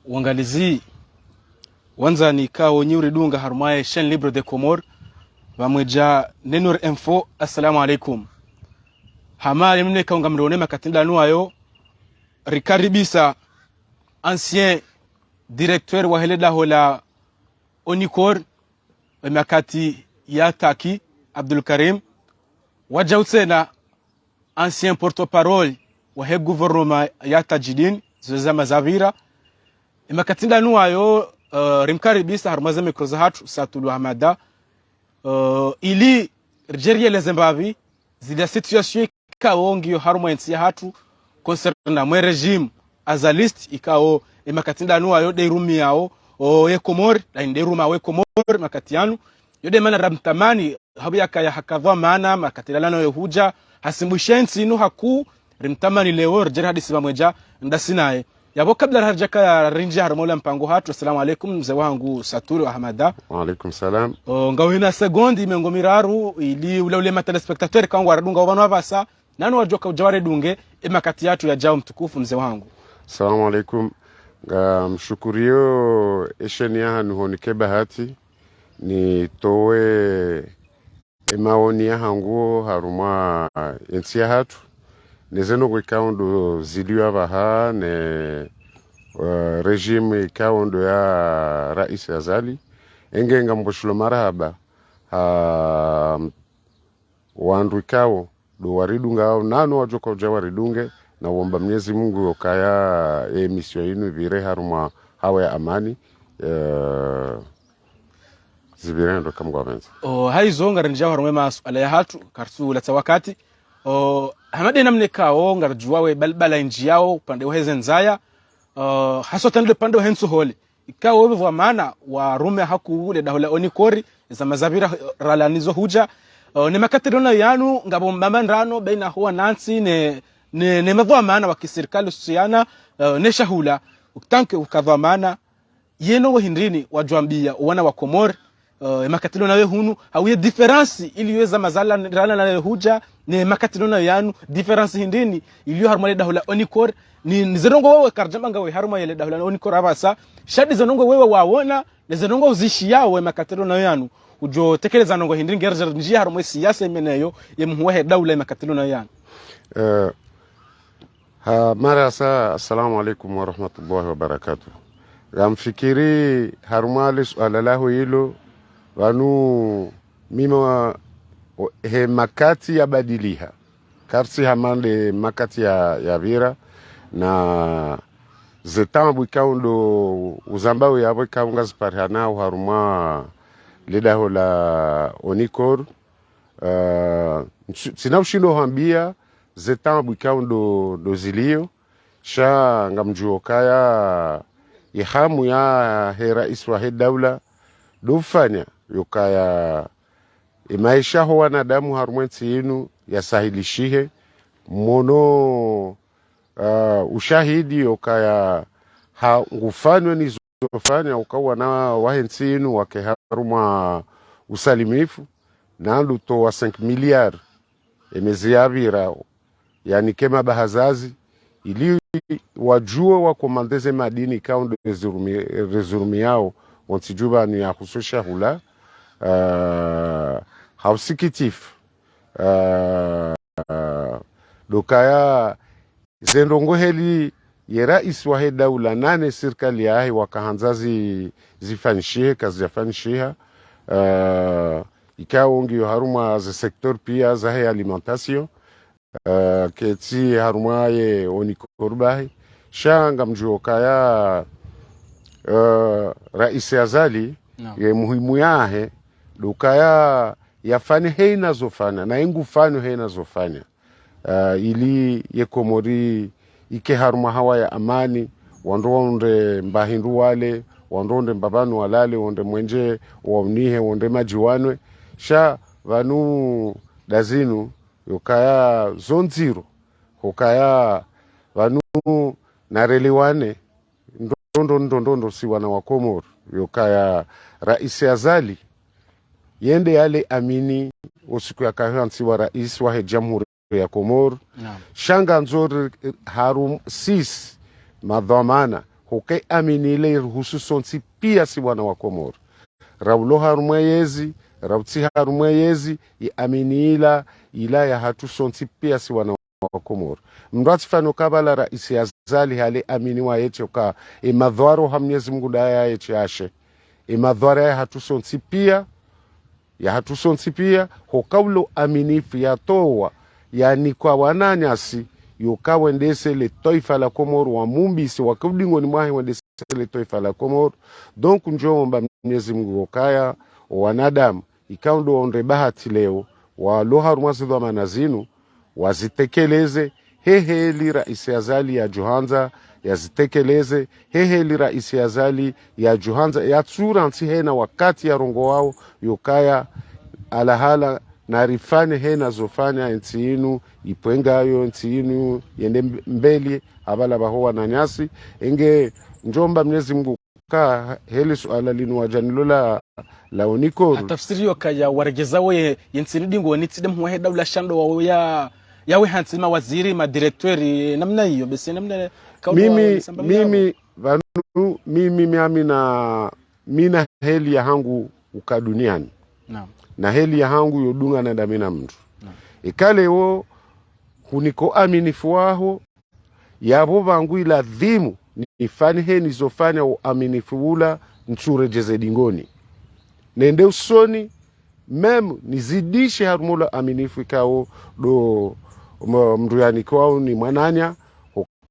uangalizi wanza ni kao nyuri dunga harumaye chaîne libre de Comores bamweja Nenor Info. Assalamu alaikum. Hamali mne kaunga mrone makatinda nuayo Rikaribisa, ancien directeur wa heleda hola Onikor makati ya Taki Abdul Karim wajautena ancien porte-parole wa he gouvernement ya Tajidin zama Zavira makatinda nuayo rimkaribisa harumaze mikroza hatu Satulu Hamada ili Algeria le Zimbabwe zile situation kaongi yo haruma nsi hatu concernant mwe regime azalist ikao makatinda nuayo de rumi yao ye Comores de ruma we Comores makatianu yode mana ramtamani habuya kaya hakadha maana makatilana yo huja hasimbushensi no haku rimtamani leo rjera hadisi bamweja ndasinaye yabo kabla harjaka rinji harmola mpango hatu. Assalamu alaikum mzee wangu Satulu Ahmada. Wa alaikum salam. Ngawina sekondi mengomiraru ili ule matelespectateur kangu waradunga wabano wabasa nanu wajoka ujaware dunge makati yatu ya jao mtukufu mzee wangu. Assalamu alaikum. Mshukurio esheni ya nuhonike bahati ni towe maoni ya hangu haruma ensi ya hatu nezeno kwa ikaondo ziliwa baha ne regime ikaondo ya Rais Azali engenga mboshulo marahaba wandu ikao do waridunga au nanu wajoka uja waridunge na uomba Mwenyezi Mungu okaya emisio inu vire haruma hawa ya amani zibirene ndo kama gwavenza haizo ngarinja haruma masuala ya hatu karsu lata wakati hamade namne kao ngarjuwawe balbala inji yao upande uheze nzaya haso tande pande uhensu holi ikao wewe maana wa rume haku ule dahola Onikori za mazabira ralanizo huja ne makatirona yanu ngabo mbamandrano baina huwa nansi ne madhwa maana wa kiserikali husiana ne shahula utanke ukadhwa maana yeno wahindrini wajwambia wana wa Comores makatilo nawe hunu hawiye difference iliweza mazala rala na huja ne makatilo yanu difference hindini iliyo harma dahola Onikor ni zerongo wewe karjamba we harma ile dahola Onikor abasa shadi zerongo wewe waona ne zerongo uzishi yao makatilo yanu ujo tekeleza nongo hindini gerja njia harma siasa imeneyo yemhuwe daula makatilo yanu marasa. Assalamu alaikum wa rahmatullahi wa barakatuh. Gamfikiri harma suala lahu hilo wanu mima he makati ya badiliha karsi hamande makati ya vira na zetambu ikaundo uzambao yabo ikaunga ziparihana uharuma lidaho la Onikor sina ushindo hambia zetambu ikaundo dozilio sha ngamjuo kaya ihamu ya he rais wa he daula dufanya yukaya maisha ho wanadamu harumwensi inu yasahilishihe mono ushahidi yukaya ngufanywe nizofanya ukawa na wahensi inu wake haruma usalimifu na luto wa 5 miliard emeziavira yani kema bahazazi ili wajue wakomandeze madini kaundo rezurumi yao wantijuba ni ya hususha hula hausikitif dokaya zendongo heli ye rais wa he daula nane serikali yahe wakahanzazi zifanishihe kazi yafanishiha ikaongi haruma za sektor pia za he alimentation keti haruma ye Onikor bahi shanga mjuokaya Rais Azali ye muhimu yahe dukaya yafanya heina zofanya na ingu fanyo heina zofanya ili ye Komori ike haruma hawa ya amani wandonde mbahindu wale wandonde mbabanu walale wonde mwenje waunihe wonde majiwanwe sha vanu dazinu yokaya zonziro hokaya vanu nareliwane ndondo si wana wa Comores yokaya Rais Azali yende yale amini usiku ya kahansi wa rais wa jamhuri ya Comores shanga nzori harum sis madhamana hoke aminile hususon pia si wana wa Komoro raulo harumwe yezi rauti harumwe yezi aminila ila ya hatu sonti pia si wana wa Komoro mrati fano kabala raisi azali hale aminiwa yeche ka madhwaro hamnyezi Mungu daya yeche ashe madhwaro ya hatu sonti pia ya hatu sonti pia hokaulo aminifu ya towa yani kwa wananyasi yoka wendese le toifa la Komoro wa mumbisi wakudingo ni mwahi wendese le toifa la Komoro donc njoomba Mwenyezi Mungu okaya wanadamu ikaundo onre bahati leo wa loha rumwazido manazinu wazitekeleze hehe raisi azali ya Johanza yazitekeleze hehe raisi azali ya Johanza ya tsura nti hena wakati ya rongo wao yokaya alahala na rifane hena zofanya nti inu ipwengayo nti inu yende mbeli abala bahoa na nyasi enge njomba Mwenyezi Mungu ka heli suala linu wajanilola la Onikoro tafsiri yokaya warageza we yinsinidi ngo nitide mwe dawla shando wa yawe hansima waziri ma directori namna hiyo basi namna mina heli ya hangu ukaduniani na heli ya hangu yodunga na damina mtu ikale wo huniko aminifu waho yabo bangu ila dhimu nifani he nizofanya uaminifu ula nsurejeze dingoni nende usoni memu nizidishe harumula aminifu ikao do mruyani kwao ni mwananya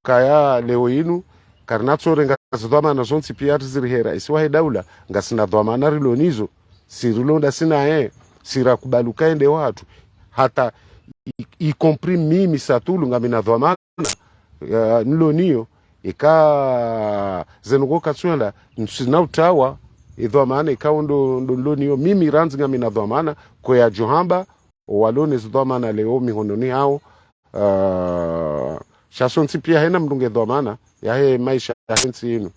kaya leo inu karnatso nga zodama zonsi pia zirihera iswahe daula ngasina dhamana rilonizo sirilonda sina sira kubaluka ende watu hata y compris mimi satulu ngamina dhamana nilonio ika zenugo katswenda nsina utawa idhamana ikaundo ndolonio mimi ranzi ngamina dhamana kwa ya Johamba walone dhamana leo mihononi hao shasonti pia hena mdunge dhamana ya he maisha hensi inu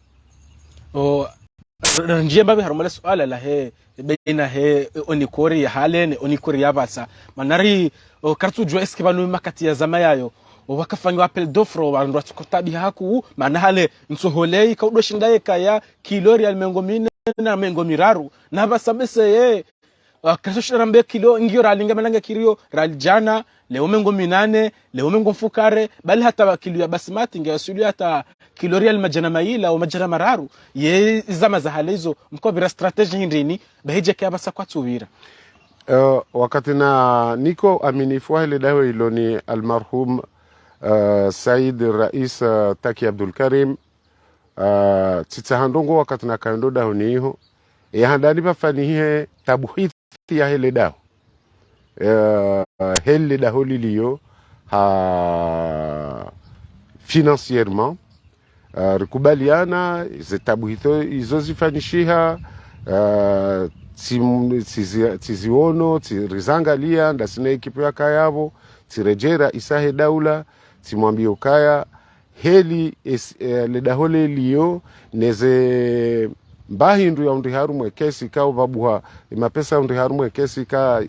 njie mbabe harumale suala la he beina he Onikori ya hale ne Onikori ya basa manari kartu jua eske banu makati ya zama yayo wakafanywa appel d'offre wandu tukutabi haku maana hale nsoholei kaudo shindaye kaya kilori ya mengo mine na mengo miraru na basa bese kasoshira mbe kilo ngio ralinga malanga kirio raljana leo mengo minane leo mengo mfukare bali hata kilo ya basmati ngewasuli hata kilori ya majana maila au majana mararu ye zama za halezo mkobira strategy hindini bahije kia basa kwa tuwira wakati na niko aminifu wa ile dawe iloni almarhum Said Rais Taki Abdul Karim titahandongo wakati na kaendo daho niho handani pafanihe tabuhithi ya hele daho hele daho liliyo financièrement rikubaliana zetabuhito izo zifanishiha tiziono tirizangalia ndasina ekipu ya kayavo tirejera isahe daula timwambio kaya heli ledahole liyo neze mbahindu ya undi harumwe kesi kao babuha mapesa undi harumwe kesi ka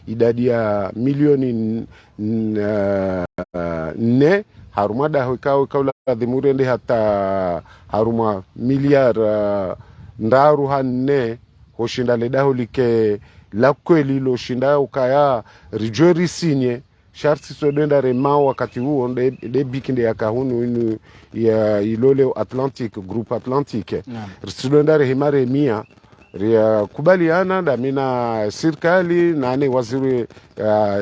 idadi ya milioni ne haruma daho kao kaula dhimurende hata haruma miliar ndaru hanne hoshinda ledaho like la kweli lo shinda ukaya rijori sinye sharti sodenda remao wakati huo de bikinde ya kahunu inu ya ilole Atlantic group Atlantic sodenda rehimare mia ria kubaliana da mina serikali na ane waziri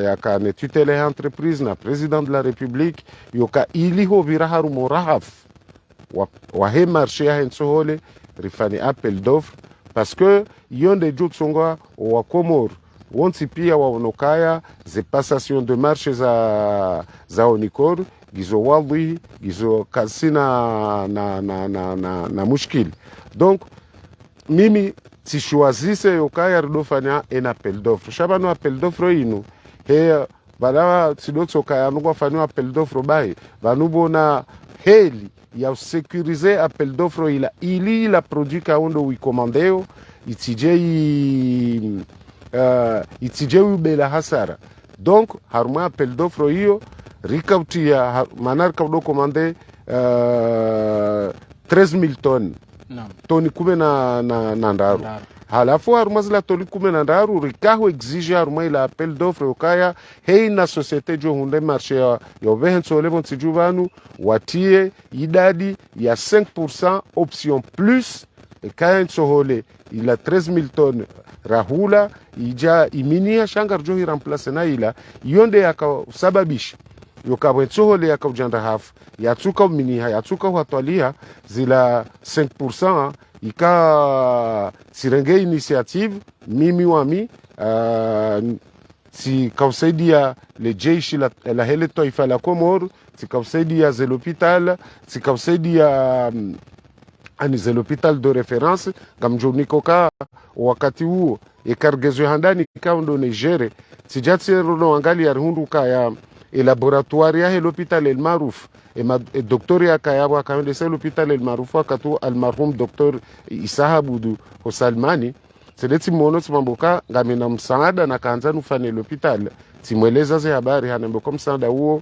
ya kane tutele entreprise na president de la République yoka iliho viraharu morahaf wa he marché ya hensohole rifani appel d'offre parce que yonde jutsonga wa Komoro wonsi pia waonokaya ze passation de marche za Onikoro gizo wadhi gizo kasina na mushkil donc mimi tishuazise yokaya ridofanya en appel d'offre shabano appel d'offre inu he bala tidotso kaya nungwa fanyo appel d'offre bai vanubona heli ya sécuriser appel d'offre ili la produit ka ondo wikomandeo itije ubela hasara donc haruma appel d'offre hiyo rikautia manar kaudo komande 13,000 tonnes. Naam. Toni kume na ndaru. Halafu haruma zila toni kume na ndaru rikahu exige haruma ila appel d'offre ukaya hei na societe jo hunde marché ya ovehen solevo ntijuvanu watie idadi ya 5% option plus kaya nsohole ila 13,000 tonnes rahula ija iminia shangar jo hiramplace na ila yonde yakasababisha yokabwensohole yakaujanda hafu yatsuka uminiha yatsuka watwalia zila 5% ika sirenge initiative mimi wami tikausaidia le jeshi la hele taifa la Komoro, tikausaidia ze l'hopital, tikausaidia ani ze l'hopital de référence ngamjonikoka wakati huo ekargezo handani kaundo Niger tijatsero angali arhunduka ya laboratoire ya l'hôpital El Marouf et docteur ya kayabo akamende se l'hôpital El Marouf akatu almarhum docteur Isa Budu Hosalmani sedeti mono timamboka ngamena msaada na kaanza nufanye l'hôpital timweleza ze habari hanemboka msaada huo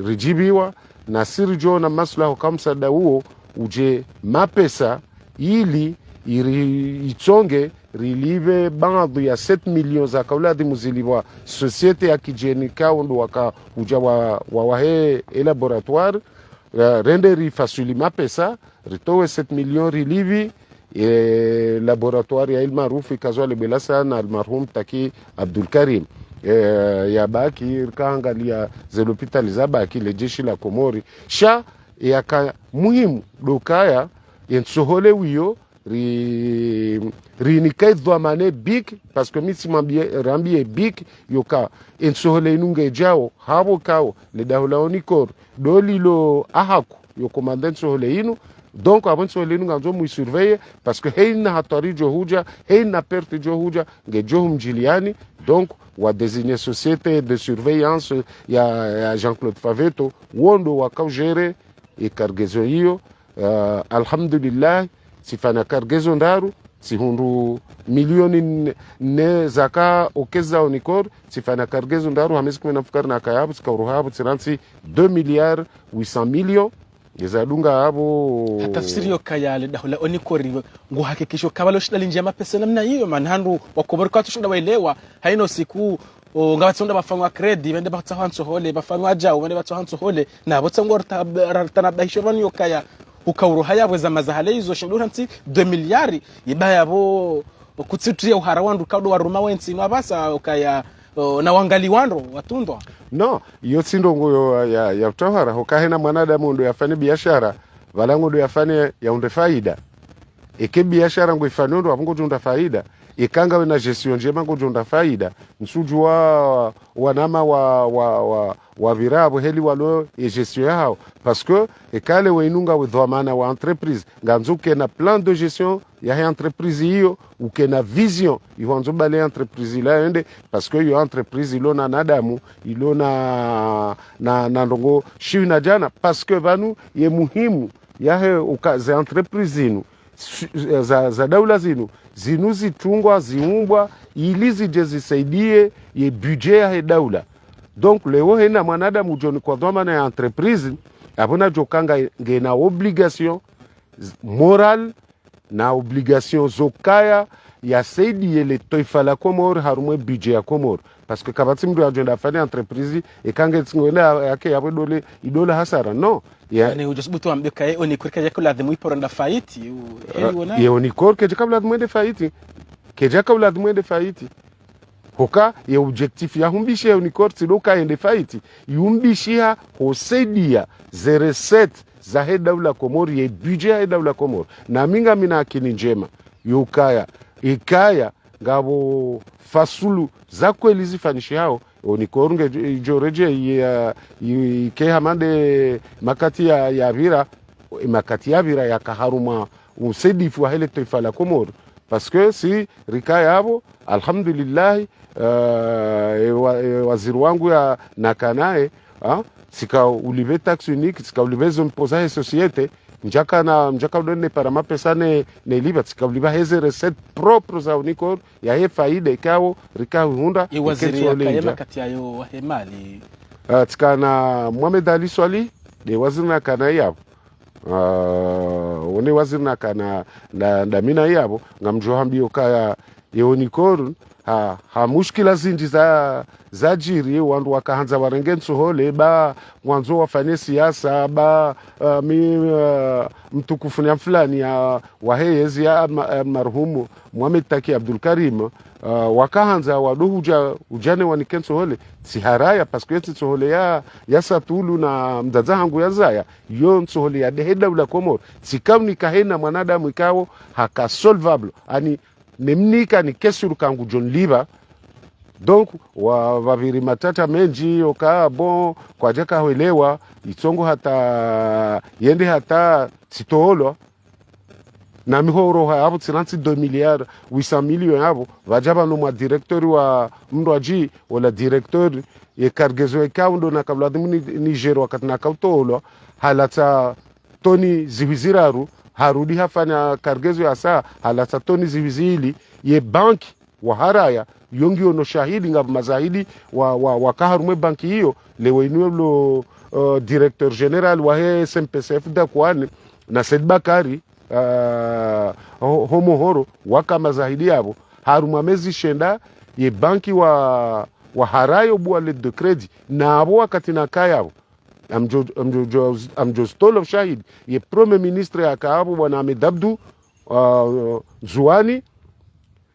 rijibiwa na sirjo na maslaho kama msaada huo uje mapesa ili itonge rilive baadhi ya 7 millions za kauladi muziliwa societe ya kijeni kaundo waka uja wahe laboratoire rende rifasuli mapesa ritowe 7 millions rilivi laboratoire ya El Marouf ikazwa lebelasa na almarhum Taki Abdul Karim ya baki kaangalia ze l'hôpital za baki le jeshi la Komori sha yaka muhimu dokaya yensohole wiyo rinikai dhamane big parce que misi rambie big yoka ensohole inunge jao habo kao le dahula onikor dolilo ahaku yo commandant sohole inu donc avant sohole inu nganzo mu surveiller parce que heina hatari johuja heina perte johuja nge johum jiliani donc wa désigner société de surveillance ya Jean-Claude Faveto wondo wakau gere e kargezo hiyo alhamdulillah sifana kargezo ndaru sihundu milioni ne zaka okeza onikor sifana kargezo ndaru hamezi kumena fukari na kayabu sikauruhabu tiransi 2 milliards 800 millions yezadunga abo tafsiri yo kayale dahula onikori ngo hakikisho kabalo shidali njema pesa namna hiyo manhandu wakobori kwa tushuda waelewa haino siku ngabatsonda bafangwa credit bende batsahanso hole bafangwa jawo bende batsahanso hole nabo tsangor tanabahisho bani yokaya ukauruha yabwe za mazahale izo shindura nti 2 miliari ibaya bo kutsituya uhara wandu kado waruma wensi mabasa ukaya na wangali wando watundwa no iyo sindongo ya utawara hokahena mwanadamu ndo yafanye biashara valango ndo yafanye yaunde faida eke biashara ngo ifanye ndo apungo tunda faida ikanga we na gestion njema ngo tunda faida nsuju wanama wa virabo heli walo e gestion yao parce que ekale we inunga we dhamana wa entreprise nganzuke na plan de gestion ya entreprise hiyo uke na vision iwanzo bale entreprise la ende parce que yo entreprise ilona nadamu ilona na ndongo shiuna jana parce que vanu ye muhimu ya ukaze entreprise inu za daula zinu zitungwa ziumbwa ili zije zisaidie ye budget ya daula donc leo hena mwanadamu joni kwa dhamana ya entreprise abona jokanga ngena obligation moral na obligation zokaya ya saidi le taifa la Komoro harumwe budget ya Komoro parce que kabati mdu ajenda fanya entreprise ekange tsingona yake yawe dole idola hasara no yani ujasubutu ambeka yeye oni kurika yako lazima iporanda faiti heli wona ye oni korke kabla mwende faiti keja kabla mwende faiti hoka ye objectif ya humbishi ya unikor tidoka ende faiti yumbishia hosaidia ze recette za daula Komoro ye budget ya daula Komoro na minga mina akini njema yukaya ikaya ngabo fasulu za kweli zifanishi hao onikorunge joreje ya ke hamande makati ya vira makati ya vira ya kaharuma usedifu wa hele taifa la Komoro parce que si rikaya abo alhamdulillah waziri wangu ya nakanae sika ulive tax unique sika ulive zone posa societe njaka udone para mapesa ne liba sika uliva heze recette propre za unikor ya he faida ikao rikao hunda waziri ya kayema kati ya yo wahemali sika na Mohamed Ali Swali de waziri na kana yapo one waziri na mina yabo ngamjohambio kaya yeonikoru ha mushkila zindi za jiri wandu wakahanza warenge nsohole ba mwanzo wafanye siasa ba mtukufu fulani waheyezi ya marhumu Muhammad Taki Abdul Karim wakahanza wadu ujane waniken sohole siharaya paske nsohole ya satulu na mdadza hangu ya zaya yo nsohole ya deheda ula Komor sikamni kahena mwanadamu ikawo haka solvable ani nemnika ni kesuru kangu John Liba donc waviri matata menji oka bon kwa jaka huelewa itongo hata yende hata sitoolo na mihoro hapo 32 milliards 800 millions hapo vajaba no mwa directeur wa mndwaji wala directeur ye kargezo ekaundo na kabla Niger wakati na kautolo halata toni ziwiziraru harudi hafanya kargezo ya saa halata toni ziwizili ye banki wa haraya yongi ono shahidi nga mazahidi wa kaharume banki hiyo lewe inuelo directeur general wa he SMPCF da kwane na Said Bakari homo horo waka mazahidi yabo haruma mezi shenda ye banki wa harayo buwa let de credit na abo wakati na kaya amjo stolo shahid ye premier ministre ya kaabu wana Ahmed Abdou Zouani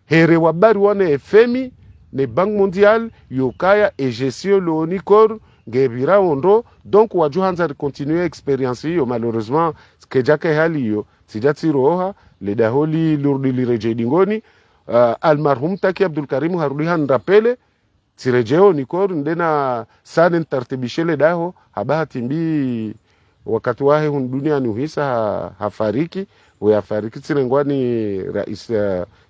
here wabari wane FMI ne Banque Mondiale yokaya e gestion lo nikor ngebira ondo donc wajuhanza continuer experience yo malheureusement skejake hali yo sijatiroha le daholi lurdi lireje dingoni almarhum Taki Abdul Karim harudi handrapele tirejeo nikor ndena sana ntartibishele daho habahati mbi wakati wahe hun dunia ni uhisa hafariki uyafariki tirengwani rais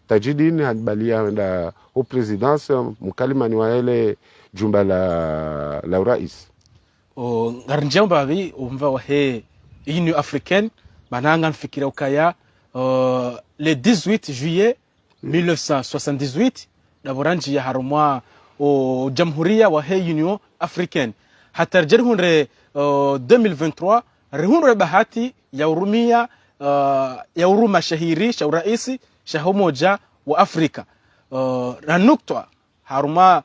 Tajidin hadibalia wenda au presidence mkalimani wa ele jumba la urais ngarinjamba babi umva wa he Union Africaine bananga nfikira ukaya le 18 juillet 1978 daboranji ya harumwa jamhuria wa he Union Africaine hatarjeri hunre 2023 rihunre bahati ya urumia ya uruma shahiri sha uraisi sha homoja wa Afrika ranukta haruma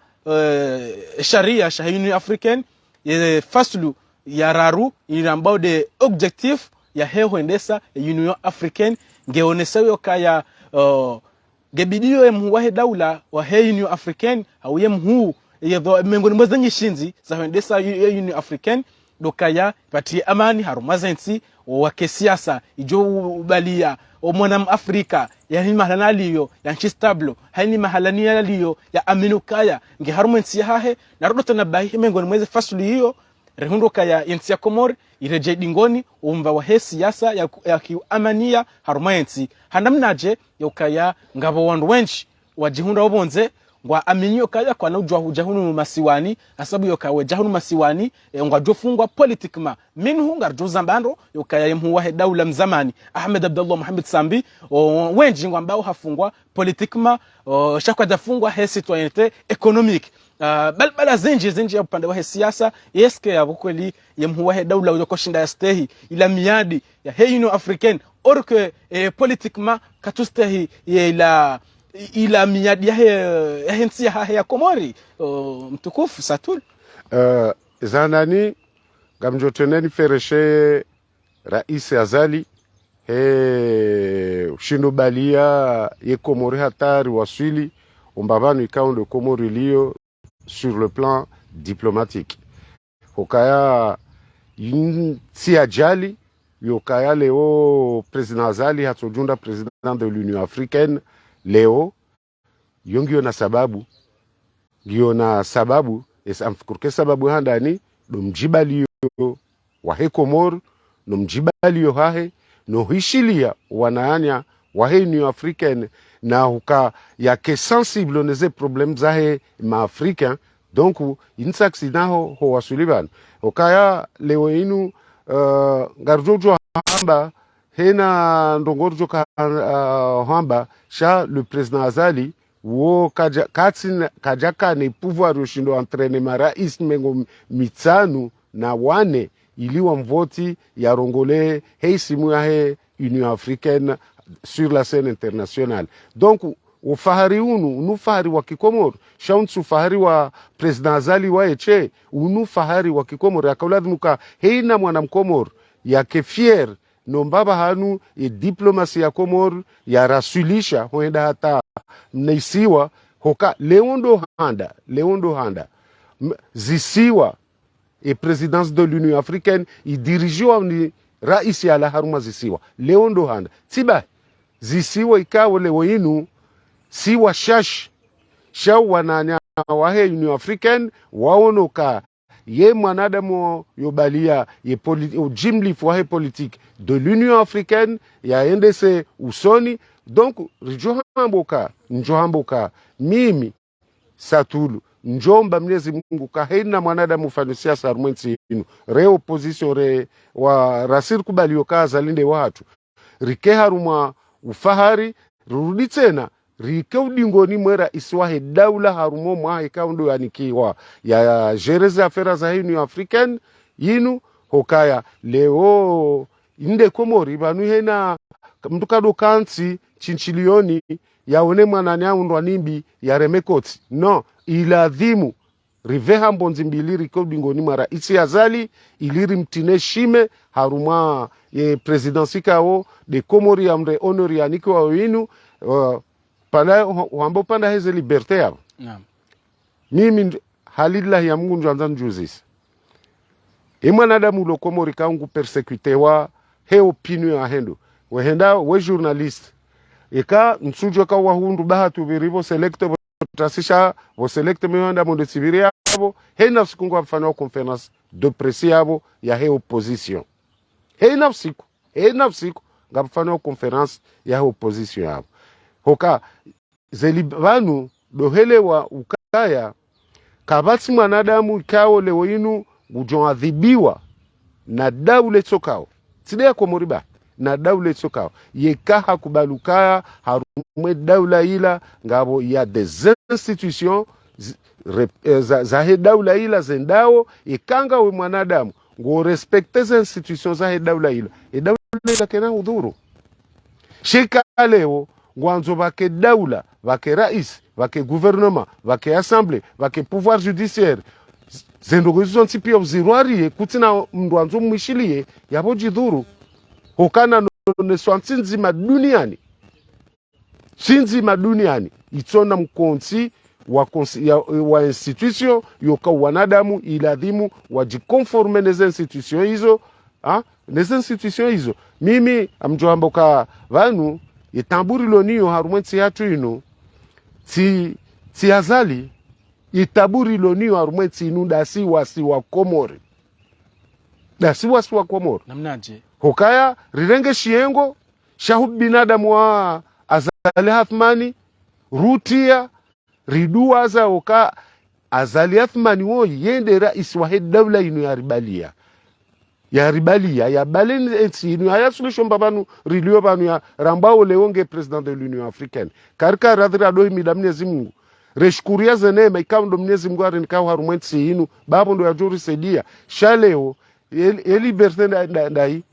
sharia sha Union Africaine ye faslu ya raru inambao de objectif ya heho endesa Union Africaine ngeoneseyo kaya gebidio mhuwahe daula wa he Union Africaine au ye mhu yedo mengoni mwazanyi shinzi za endesa Union Africaine dokaya pati amani haruma zensi wa kisiasa ijo ubalia mwana Afrika yani mahalana liyo ya nchi stable hani mahalania liyo ya aminukaya nge haruma nsi hahe na rodo na bahi mengoni mweze fasuli hiyo rehundo kaya nsi ya Komor ireje dingoni umva wa he siasa ya kiamania haruma nsi hanamnaje yokaya ngabo wandu wenchi wajihunda obonze ngwa aminyo kaya kwa naujwa hujahunu masiwani asabu yokawe jahunu masiwani ngwa jofungwa politikma minhu ngarjo zambando yokaya yemhu wa daula mzamani Ahmed Abdullah Muhammad Sambi wenji ngwa ambao hafungwa politikma shakwa dafungwa he citoyenneté économique balbala zinji ya upande wa siasa yeske ya kweli yemhu wa daula yokoshinda ya stehi ila miadi ya he Union Africaine or que politiquement katustehi ila miadi ya hensi ya Komori mtukufu Satul zanani gamjoteneni fereshe rais Azali shinobalia ye Komori hatari waswili umbabanu ikao de Komori liyo sur le plan diplomatique hokaya si ajali yokaya leo president Azali hatojunda president de l'Union Africaine leo yongio na sababu esamfukurke sababu handani no mjibaliyo wahe Komor no mjibaliyo hahe no hishilia wanaanya wahe Union Africaine na huka yake sensible neze problem zahe ma africain donc insa accident ho wasuliban okaya leo inu garjojo hamba hena ndongorjo hamba sha le président Azali wo kajaka ne pouvoir yoshindo entraîner marais mengo mitsanu na wane iliwa mvoti ya rongole hei simu ya he Union Africaine sur la scène internationale. Donc ufahari unu fahari wa Kikomoro shaunsu fahari wa President Azali wa eche unu fahari wa Kikomoro yakauladhimuka heina mwana mkomoro yake fier no mbaba hanu e diplomasi ya Komoro ya rasulisha hoenda hata mnaisiwa hoka leondo handa zisiwa e présidence de l'Union Africaine i dirigiwa ni raisi ala haruma zisiwa leondo handa tiba zisiwa ikawo lewo inu siwa shau wananya wahe Union Africaine waonoka ye mwanadamu yobalia ye jimlifu wahe politique de l'Union Africaine ya endese usoni. Donc njohamboka mimi Satulu njomba Mwenyezi Mungu kahena mwanadamu fano siasa armwensi inu re opposition re wa rasir kubalio kaza linde watu rike haruma ufahari rudi tena rike udingoni mwera iswahe daula harumo mwahe kaundo yanikiwa ya gereza afera za Union Africaine yinu hokaya leo inde Komori banu hena mtukado kansi chinchilioni yaone mwanani au ndo nimbi ya remekoti no iladhimu riveha mbonzi mbili rikodingoni mara isi Azali iliri mtine shime haruma ye presidensi kao de Komori amre honori yaniki wa winu pala wambo panda heze liberte yao. Mimi halillahi ya Mungu njuanza njuzisi mwanadamu lo Komori kaungu persekutewa he opinion ya hendo wehenda we journaliste eka nsujo ka wahundu bahatu birivo selecte tasisha vo selecte mewanda monde sibiria abo hena sikungu afanya conference de presse yabo ya he opposition hena siku ngafanya conference ya he opposition yabo hoka zelibanu dohele wa ukaya kabati mwanadamu ikao leo inu ujoadhibiwa na daule tsokao tidea Komori ba na daule tsokao yekaha kubalukaya harume daula ila ngabo ya des institutions za he daula ila zendao ikanga we mwanadamu ngo respecte za institutions za he daula ila daula ila kena udhuru shika leo ngwanzo vake daula vake rais vake gouvernement vake assemblée vake pouvoir judiciaire zendogozo ntipia uzirwari kutina mndwanzo mwishilie yabo jidhuru hokana no swantinzi maduniani itona mkonsi wa institution yoka wanadamu iladhimu wajikonforme neze institution hizo mimi amjoamboka vanu itamburi loniyo harumwensi hatu ino ti Azali itaburi loniyo harumwensi inu dasi wasi wa Komori namnaje hokaya rirenge shiengo shahu binadamu wa Azali Athmani rutia riduaza oka Azali Athmani wo yende rais wa daula inu ya ribalia ya baleni ensi inu ya solution babanu rilio banu ya rambao leonge president de l'Union Africaine karika radhira doi midamnezi Mungu reshkuria zenema ikaundo Mwenyezi Mungu arenikao harumwensi inu babo ndo ya juri sedia shaleo liberte ndai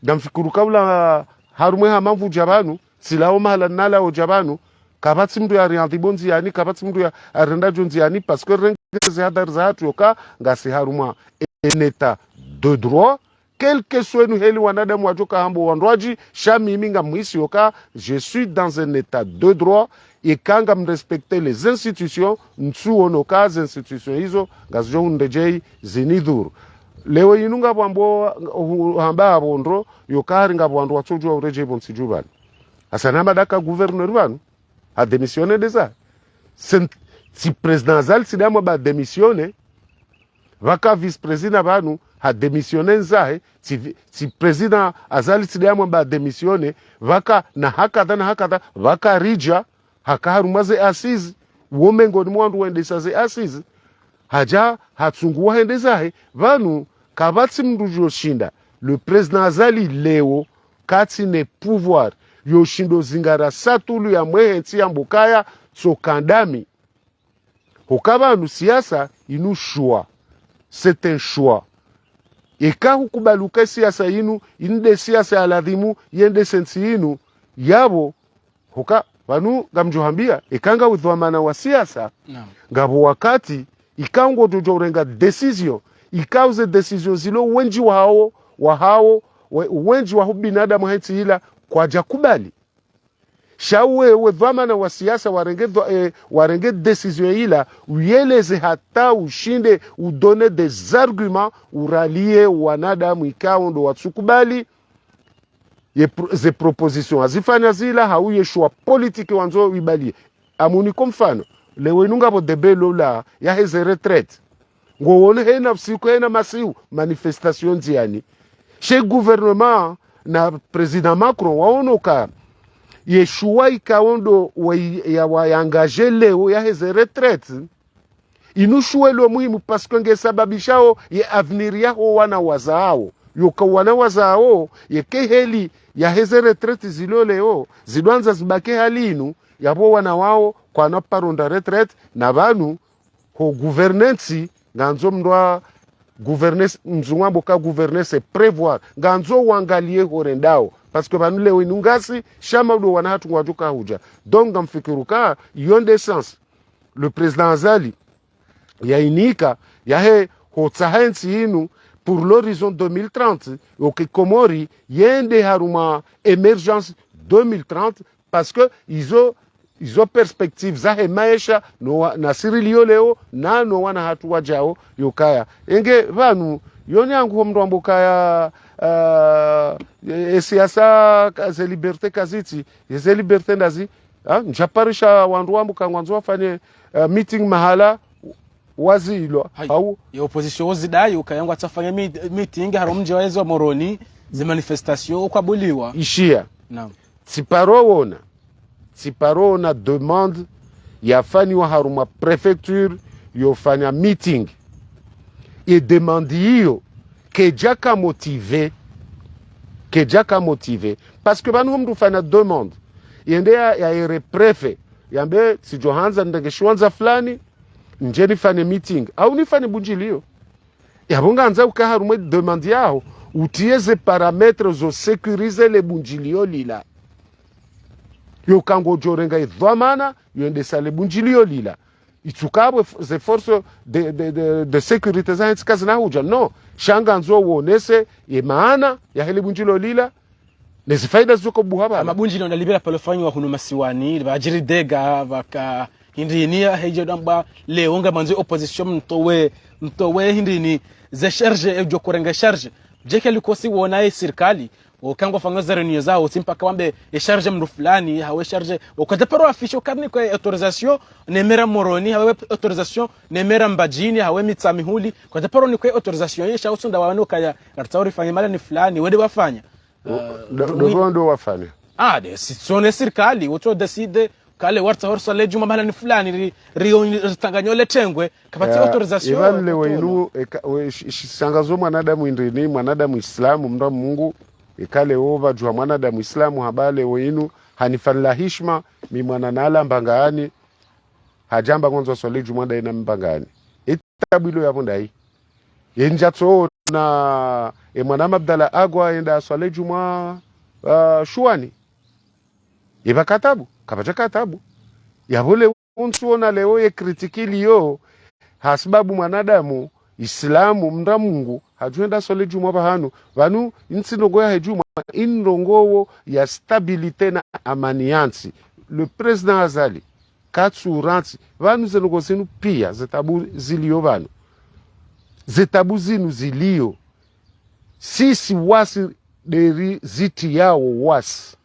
damfikuru kaula harumwe hamamvu jabanu silao mahala nala o jabanu kabati mdu ya riantibonzi yani kabati mdu ya arenda jonzi yani parce que rengeze hadar za hatu yoka ngasi harumwa en état de droit quel que soit nous heli wanadamu wajoka hambo wandwaji shami minga mwisi yoka je suis dans un état de droit et kanga mrespecter les institutions nsu onoka les institutions hizo ngazjo undejei zinidhuru leo inunga bwambo hamba abondro yokari ngabwando watsojo ureje bonsi jubani asanama daka gouverneur banu a démissionné déjà si président Azali sidamo ba démissionné vaka vice président banu a démissionné nzahe si président Azali sidamo ba démissionné vaka na hakada vaka rija hakarumaze asizi womengo ni mwandu wendesa ze asizi haja hatsungua hendezahe vanu kabati mndu yoshinda le président Azali leo kati ne pouvoir yoshindo zingara satulu ya mwehensi ya mbukaya tsokandami hokaba nu siasa inu choix c'est un choix ikahukubaluka siasa yinu inde siasa aladhimu yende sensi yinu yabo huka vanu gamjuhambia ikanga udhamana wa siasa ngabo wakati ikango tujorenga decision ikauze decision zilo wenji wahao wenji wa binadamu henti ila kwa jakubali shawe udhamana wa siasa warenge decision ila uyeleze hata ushinde udone des arguments uralie wanadamu ikaondo watsukubali ze proposition azifanya zila hauye shua politiki wanzo wibalie amuni komfano lewe nunga bo debelo la ya heze retraite ngowone hena fsiku hena masiu manifestation ziani chez gouvernement na president Macron waonoka yeshua ikaondo wa engage leo ya heze retraite inushue lo muhimu paske ngesababishao ye avenir yao wana wazao yoka wana wazao yeke heli ya heze retraite zilo leo zidwanza zibake halinu yabo wana wao kwa naparonda retraite na banu ho gouvernance nganzo mndwa gouvernance mzungwambo ka gouvernance prévoir nganzo wangalie horendao parce que banu leo inungasi shama do wana hatu wajuka huja donc ngamfikiruka yonde sens le président Azali yainika yahe hotsahensi inu pour l'horizon 2030 ok Komori yende haruma émergence 2030 parce que izo perspective zahe maisha no na sirilio leo na no wana hatu wajao yokaya enge vanu yoni yangu mndwambo kaya siasa ze liberté kaziti ze liberté ndazi njaparisha wandu wambu kangwanzo wafanye meeting mahala wazilo au ya opposition wozidai ukayangwa tsafanya meeting haro mje waezo moroni ze manifestation ukabuliwa ishia naam Siparona demande yafanywa haruma prefecture yofanya meeting et demande hiyo kejaka motive parce que banu mdu fanya demande yende ya ere prefet yambe si Johanza ndengeshwanza fulani njeni fane meeting au nifane bunjilio yabonga anza ukaharuma demande yao utieze parametres zo sécuriser les bunjilio lila yo kango jorenga idhamana yende sale bunjilio lila itukabwe ze force de sécurité za hitikazi na huja no shanga nzo wonese ye maana ya hele bunjilio lila nezifaida zuko buhaba mabunjilio ndalibera palofanywa hunu masiwani bajiri dega baka hindinia heje damba leonga manzi opposition mtowe hindini ze charge ejo kurenga charge jeke likosi wonaye serikali ukango fangaza reunion zao simpaka wambe e charge mru fulani hawe charge ukataparo afisho kadni kwa autorisation nemera moroni hawe autorisation nemera mbajini hawe mitsamihuli kwa taparo ni kwa autorisation yesha usunda wano kaya ratsauri fanya mala ni fulani wede wafanya ndo wafanya de sone serikali woto decide kale warta horso le juma mala ni fulani ritanganyole tengwe kapati autorisation ivan le wenu sangazo mwanadamu indrini mwanadamu islamu mnda Mungu ikale ova jua mwanadamu islamu habale wenu hanifalla hishma mi mwananala mbangani hajamba ngonzo sole juma da ina mbangani itabilo ya bondai yenjatso na mwanama Abdalla agwa enda sole juma shuani iba katabu kapacha katabu yabole unsuona leo ye kritikili yo hasbabu mwanadamu islamu mnda Mungu hajuenda sole juma bahanu vanu insinongo ya hejuma inrongowo ya stabilite na amaniansi le président Azali katsuransi vanu zenongo zinu pia zetabu zilio vanu zetabu zinu zilio sisi wasi deri ziti yao wasi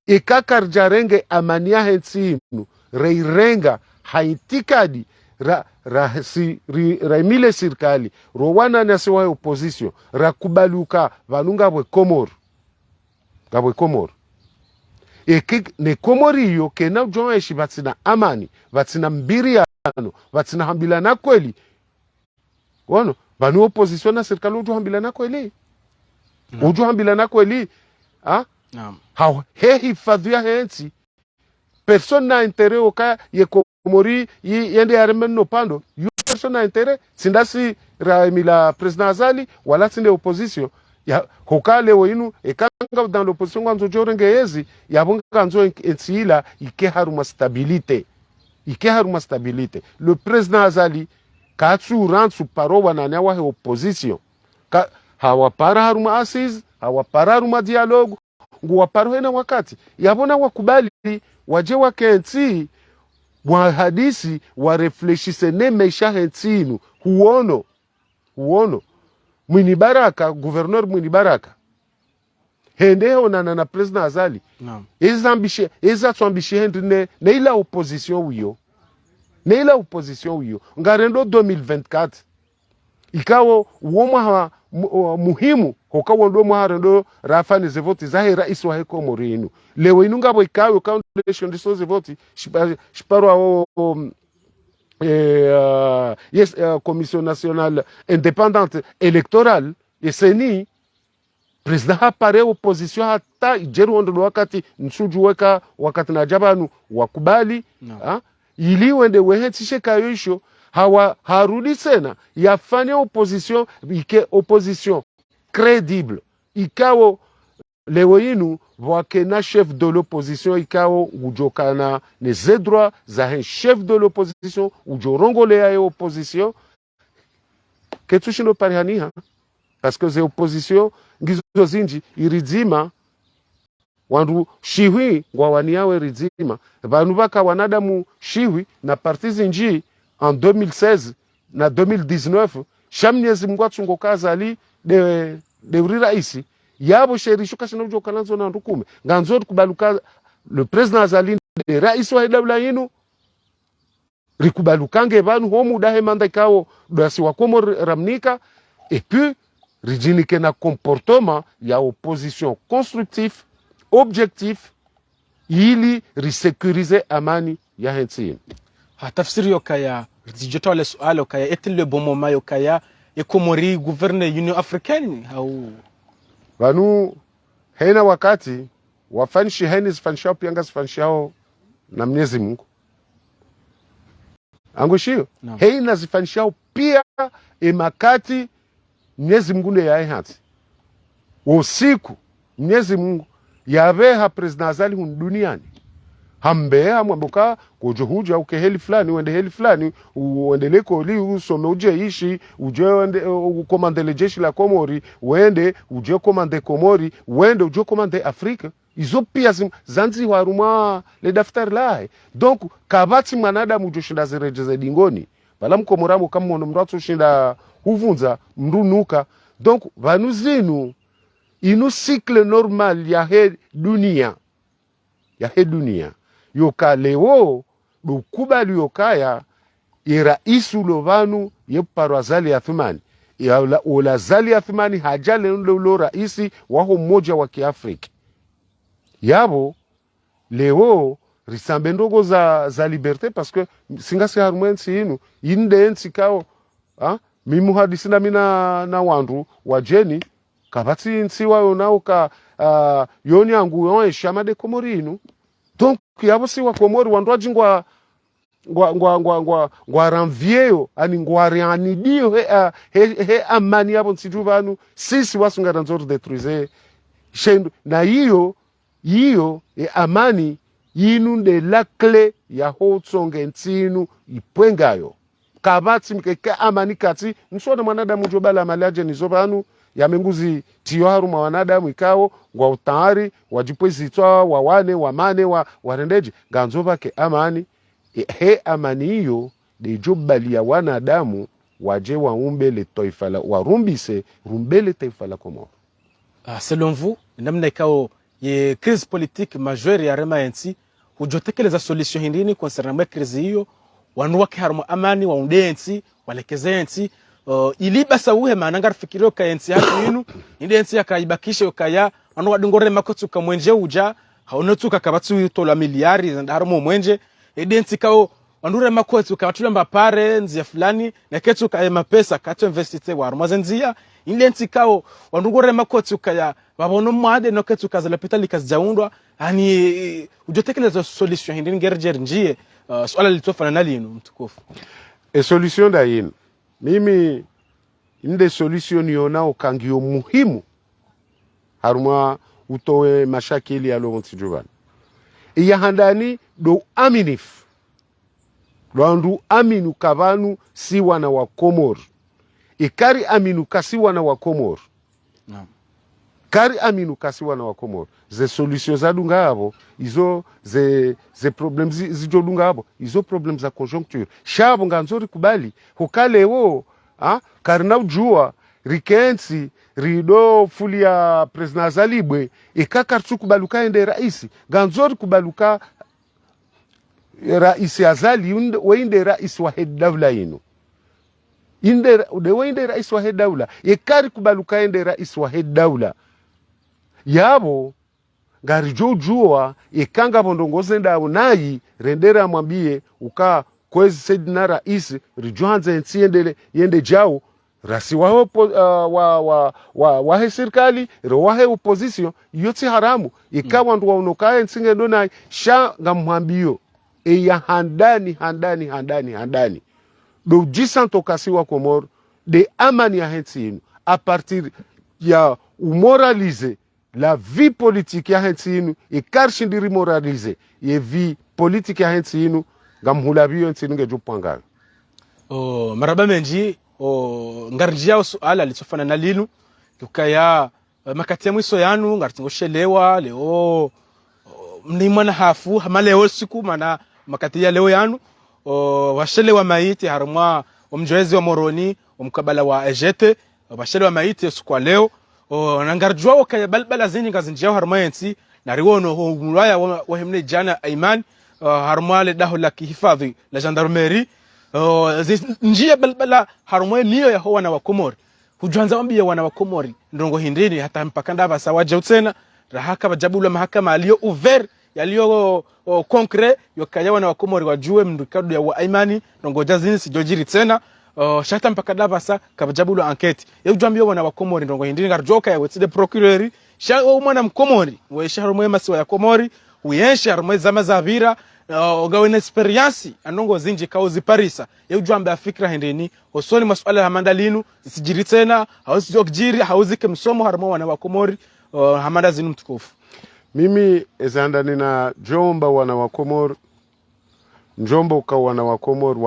ikakarjarenge amania hensinu reirenga haitikadi raimile sirikali rowana nasiwa opposition rakubaluka vanunga bwe komoro ne komori yo kena joeshi batsina amani batsina mbiriano batsina hambila na kweli wono banu opposition na sirikali ujo hambila na kweli ujo hambila na kweli naam how he hifadhia hensi persona intereo ka ye komori yende armen no pando population na intérêt sindasi Raimila président Azali wala sinde opposition ya hokale wenu ekanga dans l'opposition ngwanzo jorengeyezi yabonga nzo ensila ike haruma stabilité le président Azali katsu rantsu parowa na nyawa he opposition ka hawapara haruma assise hawapara haruma dialogue nguwaparo hena wakati yabona wakubali waje wakensi wa hadisi wa refleshise ne meisha hentinu huono Mwini Baraka gouverneur Mwini Baraka hende onana na president Azali naam eza twambishi hendine ne ila opposition wiyo ngarendo 2024 ikawo uomwa muhimu hokawo ndo mwarendo rafani zevoti zahe rais wa Komori inu lewe inu ngabo ikawo foundation diso zevoti shiparo commission nationale indépendante électorale eseni president hapare opposition hata ijeru ondo wakati nsujuweka wakati na jabanu wakubali no. Ili wende wehentishe kayoisho harudi tena yafanye opposition ike opposition crédible ikawo lewo yinu wakena chef de l'opposition ikawo ujokana ne zedroit za chef de l'opposition ujorongole ya opposition ketushino parihaniha parce que ze opposition ngizo zinji irizima wandu shiwi ngwawani yawe rizima vanu baka wanadamu shiwi na parti zinji en 2016 na 2019 shamnyezi mgwatsungo kazali de uri raisi yabo sherishuka shina ujo kananzo na ndukume nganzo kubaluka le président Azali de raisi wa dawla yinu rikubalukange vanu homu dahe manda kao doasi wa Komori ramnika et puis rijinike na comportement ya opposition constructif objectif ili risekurize amani ya hentini. Tafsiri yokaya zijota wale suala yokaya etil le bon moment yokaya Komori gouverne Union Africaine au vanu hena wakati wafanshi heni zifanshao pianga zifanshao na Mwenyezi Mungu angushio no. Hena zifanshao pia emakati Mwenyezi Mungu ne yae hati usiku Mwenyezi Mungu yaveha president Azali duniani hambeha mwamboka kujuhuja uke heli fulani wende heli fulani uendele koli usome uje ishi uje ukomandele jeshi la Komori wende uje komande Komori wende uje komande Afrika izo pia zanzi waruma le daftari lae donc kabati manadamu ujoshinda zirejeze dingoni bala mkomoramu kama mwono mratu shinda huvunza mrunuka donc vanuzinu inu cycle normal ya he dunia yoka leo dukubali yokaya ira isu lovanu yeparo Azali Athumani ya ola Azali Athumani hajale lo raisi waho mmoja wa Kiafrika yabo leo risambe ndogo za liberté parce que singasi harumwensi inu inde ensi kao mimu hadisina mina na wandu wajeni kabati nsiwa yonao ka yoni angu yon eshama de Komori inu donc yabo siwa Komori wandu wajingwa ngwa ranvieyo ani ngwa reanidio he amani yabo nsijuvanu sisi wasungara nzoru detruize shendu na hiyo amani yinu de la clé ya hotsonge ntinu ipwengayo kabati mkeke amani kati msone mwanadamu jobala malaje nizobanu ya menguzi tiyo haruma wanadamu ikao ngwa utahari wajipwezi itwa wawane wamane warendeji ganzoba ke amani he amani hiyo de jobali ya wanadamu waje waumbele taifa la warumbise rumbele taifa la Komoro. Selon vous namna ikao ye crise politique majeure ya rema yansi hujotekeleza solution hindini concernant crise hiyo wanuwake haruma amani waunde yansi walekeze yansi ili basa uhe mananga fikirio ka yansi hatu yinu inde yansi yakaibakisha yokaya wanu wadungore makotu kamwenje uja haonotu kakabatu tola miliari harumo mwenje ide yansi kao wandure makotu kabatula mbapare nzia fulani na ketu kaya mapesa kato investite wa haruma zenzia inde yansi kao wandungore makotu kaya babono mwade no ketu kazala pitali kazijaundwa hani ujotekeleza solution hindini gerjer njie swala litofana nali yinu mtukufu solution da yinu mimi inde solution yonao kangio muhimu haruma utowe mashakili ya lonti juvani iya handani do aminif Lwandu aminu kavanu si wana wa Komor. Ikari aminu kasi wana wa Komor. No. Kari aminu kasi wana wa Komor. Ze solution za dunga habo. Izo ze problem zijo dunga habo. Izo problem za conjoncture. Shabo nga nzori kubali. Hukale wo. Karina ujua. Rikensi. Rido fuli ya President Zalibwe. Ikakartu kubaluka ende raisi. Ganzori kubaluka raisi azali wende raisi wa head dawla ino wende raisi wa head dawla yekari kubaluka ende raisi wa head dawla yabo ngarijojua yekanga bondongoze ndawo nayi rendera mwambie uka kwezi sedina raisi rijuanze nsiendele yende jao rasi wahe serikali wahe opposition yote haramu ikawa ndu waunokaye nsinge dona sha ngamwambio ya handani do jisanto kasi wa Komoro de amani ya henti inu a partir ya umoralize la vie politique ya henti inu e karshindiri moralize ye vie politique ya henti inu ngamhulabio henti inu ngejupanga maraba menji ngarjia suala litofana na linu kukaya makati ya mwiso yanu ngartingoshelewa leo mnimwana hafu hamaleo siku mana makati ya leo yanu washele wa maiti harumwa omjoezi wa Moroni omkabala wa Ejete washele wa maiti siku leo nangarjua wakaya balbala zini ngazinjia harumwa yensi nariwono mulaya wa hemne jana Aiman harumwa le daho la kihifadhi la gendarmerie njia balbala harumwa niyo ya wana wa Komori hujuanza wambia wana wa Komori ndongo hindini hata mpakanda basa waje utena rahaka bajabula mahakama aliyo uver yaliyo concret yokaya wana wa Komori wajue mndukadu ya wa Aimani ndongoja zini sijojiri tena shata mpakanda basa kabajabula enquête yujambia wana wa Komori ndongo hindini ngarjoka ya wetide procureur sha mwana mkomori we shaharumwe masiwa ya Komori uyenshi harumwe zama za vira gawe na experience anongo zinji kauzi parisa yujambia fikra hindini osoni masuala ya mandalinu sijiri tena hauzi jokjiri hauzi kemsomo harumwe wana wa Komori hamada zinu mtukufu mimi ezanda nina jomba wana wa Komor njomba uka wana wa Komor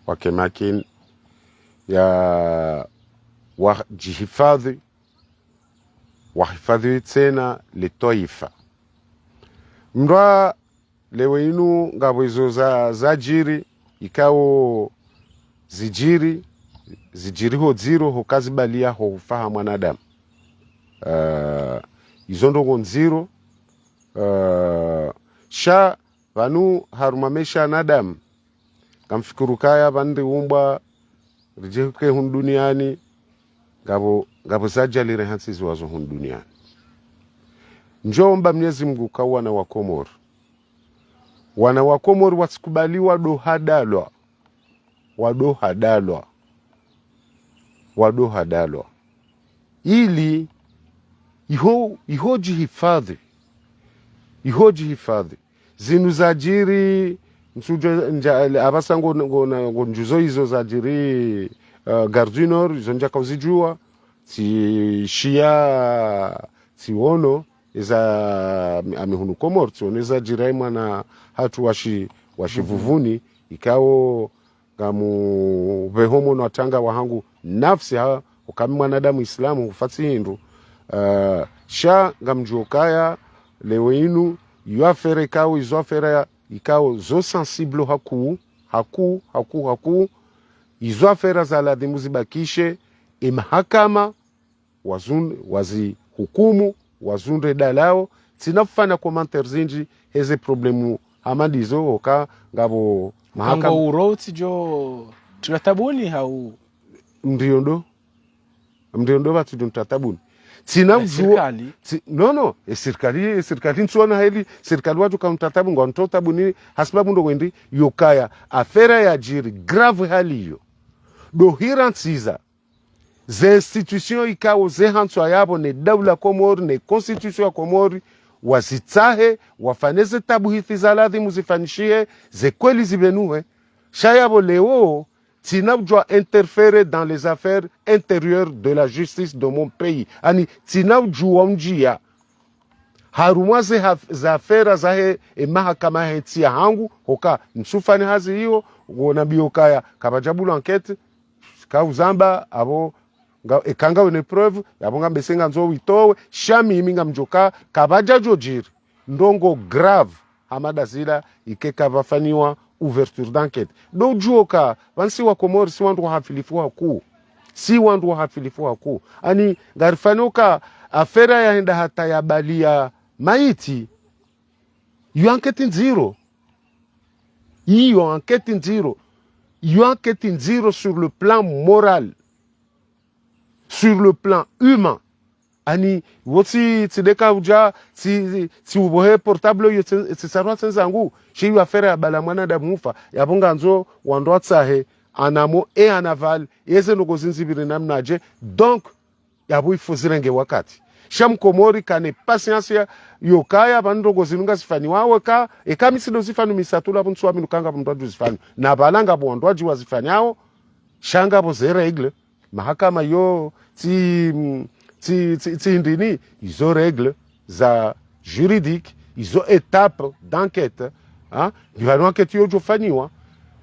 wakemakin ya wahifadhi tena litoifa mdwa lewe inu ngabo izo za jiri ikao zijiri ho ziro ho kazibalia ho ufaha mwanadamu izondongo nziro sha vanu harumamesha nadam kamfikuru kaya bandi umba rijeke hun duniani gabo zajali rehansi zwazo hun duniani njomba Mwenyezi Mungu kawana wa Komoro wana wa Komoro wasikubaliwa wadohadalwa ili ihoji hifadhi zinu zajiri abasango njuzo hizo zajiri Gardinor izo njaka uzijua si shia si wono eza amihunu Komoro tsione zajira imana hatu washivuvuni ikao gamu vehomo na tanga wahangu nafsi ha ukami mwanadamu Islamu hufati hindu sha ngamjokaya leo inu yuafere kao izofere ikao zo sensible haku izofere za ladhimu zibakishe imahakama wazi hukumu wazunde dalao tinafana commentaire zinji heze problemu hamadizo hoka ngabo mahakama uroti jo tunatabuni hau mdiondo batu tuntatabuni tinamjua serikali nsuana heli serikali watu kamtatabu ngontotabu ni hasbabu ndo wendi yokaya afera ya jiri grave hali hiyo do hirantsiza ze institution ikao ze hanswa yabo ne dawla Komori ne constitution ya Komori wazitahe wafaneze tabu hithi za ladhi muzifanishie ze kweli zibenuwe shayabo leo tinabjwa interférer dans les affaires intérieures de la justice de mon pays. Ani tinabjwa njia harumaze za fera zahe mahakama hetia hangu hoka msufani hazi hiyo wona biokaya kabajabulu enquête ka uzamba abo ekanga une preuve yabo ngambe senga nzo witowe shami iminga mjoka kabaja jojiri ndongo grave hamada zila ikeka vafaniwa ouverture d'enquête do juoka vansi wa Komori si wandu hafilifu haku ani garifanoka afera yaenda hata ya balia maiti yu enquête nziro sur le plan moral, sur le plan humain. Ani woti tideka uja ti ubohe portable yo tsarwa tsanzangu shi yu affaire ya balamwana da mufa yabonga nzo wandwa tsahe anamo et en aval yeze no gozinzibiri namnaje donc yabu ifuzirenge wakati sham Komori kane patience ya yokaya bandongo zinunga sifani wawe ka ekamisido zifanu misatula bunso aminukanga bundwa zifani na balanga bondwa jiwa zifani yao shanga bo ze règle mahakama yo ti ndini izo règle za juridique izo étape d'enquête hein bivano enquête yo jofaniwa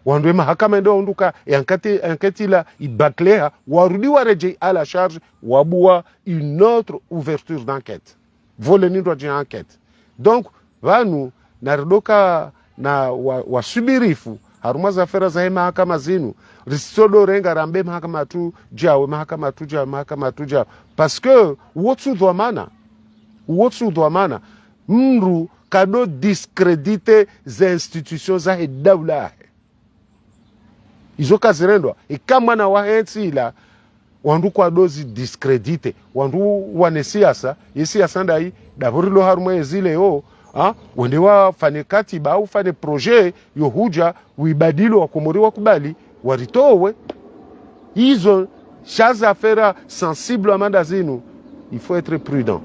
wandwe mahakama ndo onduka enquête la ibaclea warudi wareje à la charge wabua une autre ouverture d'enquête voleni ndo je enquête donc vanu nardoka na wasubirifu haruma za fera za mahakama zinu risodo renga rambe mahakama tu jawe parce que wotsu dhamana mru kado discréditer za institutions za dawla izo kazirendwa ikama na wahetila wandu kwa dozi discredite wandu wane siasa yesiasa ndai daburilo harumwe zile yo wende wafanye katiba au fanye projet yo huja uibadilo wa Komori wakubali waritowe hizo chaza affaire sensible amanda zinu. Il faut être prudent.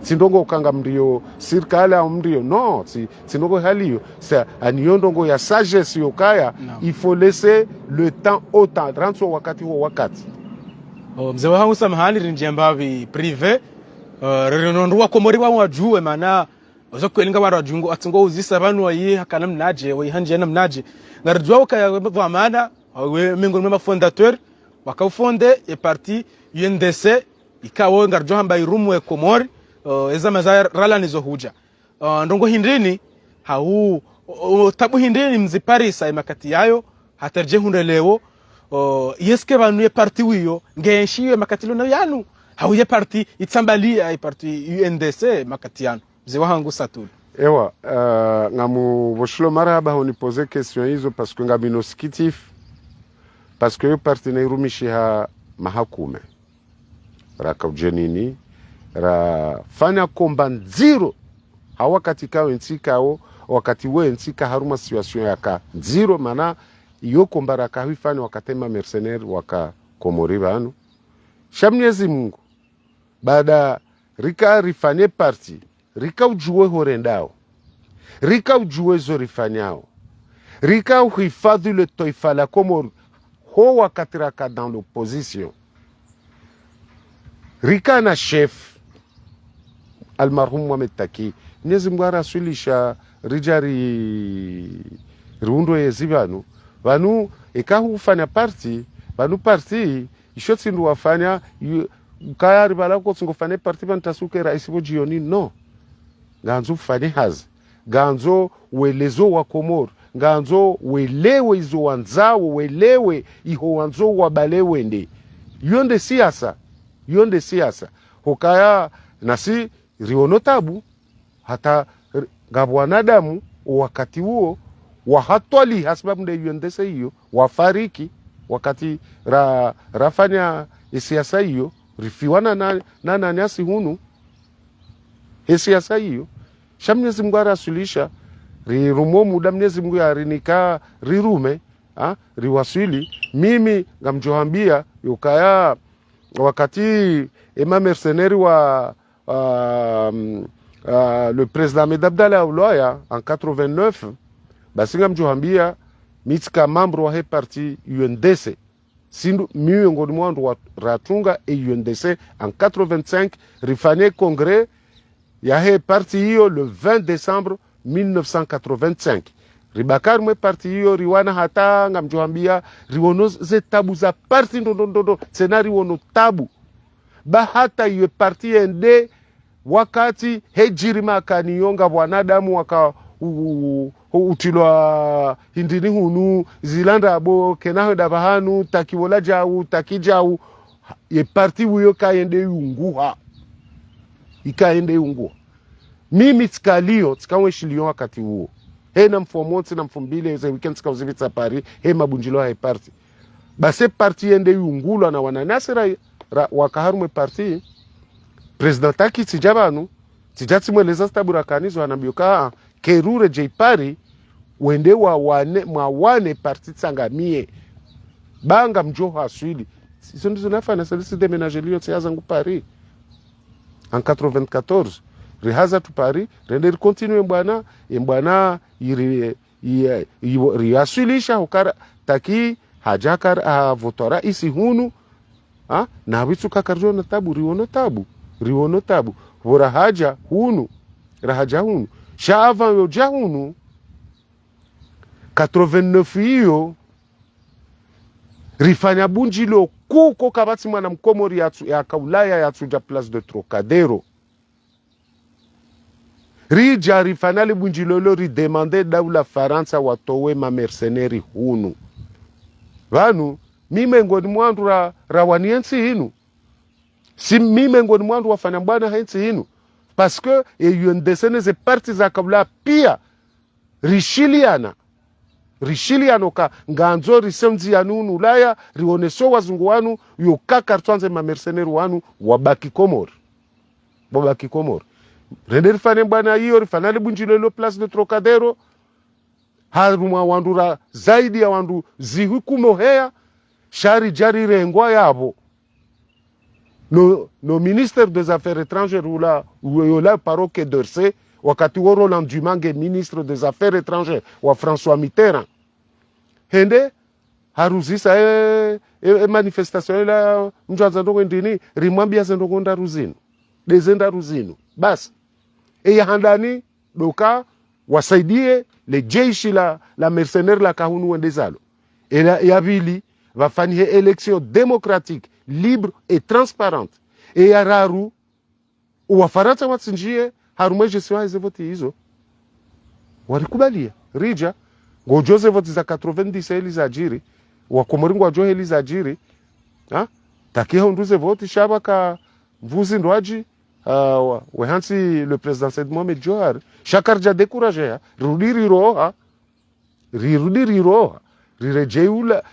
Sindongo kanga mrio sirkala mrio non sindongo haliyo c'est aniyondongo ya sagesse yokaya no. Il faut laisser le temps au temps ranso wakati mzee wangu samahani rinjembavi privé rinondwa Komori wa wajue mana ozo kwelinga bara jungo atungo uzisa banu wayi hakana mnaje wayi hanje na mnaje ngarjwa ka mana we mingo mema fondateur wakafonde e parti UNDC ikawo ngarjwa hamba irumu e Komori ezama za rala nizo huja ndongo hindini hau tabu hindini mziparisa makati yayo hatarje hundelewo yeske banu ye parti wiyo ngenshi makati lona yanu hau ye parti itsambalia e parti UNDC makati yanu mzee wangu Satul ewa ngamu boshlo maraba honi poser question hizo parce que ngabino skitif parce que yo parti na irumishiha mahakume raka ujenini ra fanya komba nziro hawa katika wentikao wakati we ntika haruma situation yaka nziro mana iyo komba raka hifani wakatema mercenaire waka Komori banu shamnyezi Mungu baada rika rifanye parti rika ujue horendao rika ujue zorifanyao rika uhifadhi le taifa la Komori ho wakati raka dans l'opposition rika na chef almarhum Mohamed Taki Mwenyezi Mungu arasulisha rijari rundo yezibanu vanu ekahu ufanya parti vanu parti ishotsi ndu wafanya kayari balako tsingofanya parti bantasuke rais bojioni no ganzo ufanye hazi ganzo welezo wa Komori ganzo welewe izo wanzao welewe iho wanzo wabalewe ndi yonde siasa hokaya nasi rionotabu hata gabwanadamu wakati huo wahatwali hasbabu nde yondese hiyo wafariki wakati rafanya siasa hiyo rifiwana na nyasi hunu siasa hiyo Mwenyezi Mungu arasulisha rirumo muda Mwenyezi Mungu arinika rirume riwasili mimi ngamjoambia yokaya wakati ema mercenaire wa le président Ahmed Abdallah Ouloya en 89 basinga mjoambia mitika membro wa he parti UNDC sindu miongoni mwandu wa ratunga UNDC en 85 rifanye congrès ya he parti hiyo le 20 décembre 1985 ribakari mwe parti hiyo riwana hata ngamjoambia riwono ze tabu za parti ndondo senari wono tabu ba hata iwe parti ende wakati hejirima kaniyonga wanadamu waka utilwa hindini hunu zilanda abo kenaho dabahanu takiwola jau takijau ye parti huyo kaende yunguha ikaende yunguha mimi tkalio tkawe shilio wakati huo he na mfomonsi na mfumbile ze weekend ska uzivitsa Paris he mabunjilo ha parti base parti ende yungulwa na wananasira wakaharumwe parti president taki tijabanu tijati mweleza stabura kanizo anambioka kerure jeipari wende mwawane parti tsangamie banga mjoho aswili iso ndizo nafana salisi demenagelio tsiazangu Paris en 94 rihaza tu Paris rende continue mbwana riaswilisha hukara taki hajakar votora isi hunu na witu kakarjo na tabu riwono tabu vora haja hunu rahaja hunu shaavan yo jahunu 89 hiyo rifanya bunjilo kuko kabati mwana mkomori ya kaulaya ya tuja place de Trocadero rija rifanali bunjilolo ridemande daula Faransa watowe ma mercenari hunu vanu mime ngoni mwandu rawaniensi hinu si mime ngoni mwandu wafanya mbwana hainsi hinu parce que UNDC ze parti za kabla pia rishiliano ka nganzo risemzi ya nunu ulaya rioneso wazungu wanu yoka kartuanze ma mercenari wanu wabaki Komor rende rifane mbwana hiyo rifanali bunjilolo place de Trocadero haruma wandura zaidi ya wandu zihukumo hea shari jari rengwa yabo no ministre des affaires étrangères yola paroke d'Orsay wakati wa Roland Dumange ministre des affaires étrangères wa François Mitterrand hende haruzisa manifestation la mjwanza ndongo ndini rimwambia zendongo ndaruzino dezenda ruzino basi ya handani doka wasaidie le jeshi la mercenaire la kahunu wendezalo ya vili vafanyie élection démocratique libre et transparente ya raru wafaransa watsinjie harumweje siwa zevoti hizo walikubalia rija ngojoze voti za 90 elizajiri wakomoringo wajohe elizajiri takia hunduze voti shabaka mvuzi ndwaji wehansi le président Said Mohamed Johar shakarja découragé rirudi roha rirejeula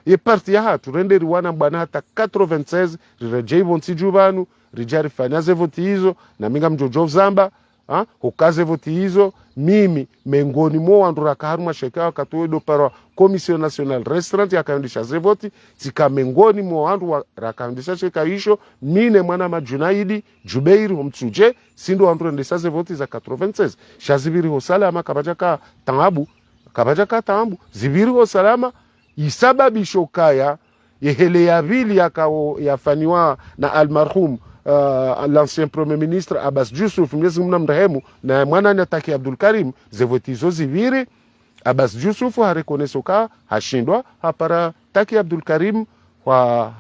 ye parti ya hatu rende riwana mbana hata 96 rirejei vonti jubanu rijari fanyaze voti hizo na minga mjojo zamba hukaze voti hizo mimi mengoni mo wandura kaharuma sheka wakatuwe do para Commission Nationale Restaurant yakaendisha ze voti tika mengoni mo wandu rakaendisha sheka hisho mine mwana majunaidi Jubeiri homtsuje sindo wandu rendesha ze voti za 96 shazibiri hosala ama kabajaka tambu zibiri hosalama isababisho kaya yehele ya vili yafaniwa na almarhum l'ancien premier ministre Abbas Diouf mnyezi mnamrehemu na mwana nyataki Abdul Karim zevotizo ziviri Abbas Diouf harekonesoka hashindwa hapara taki Abdul Karim wa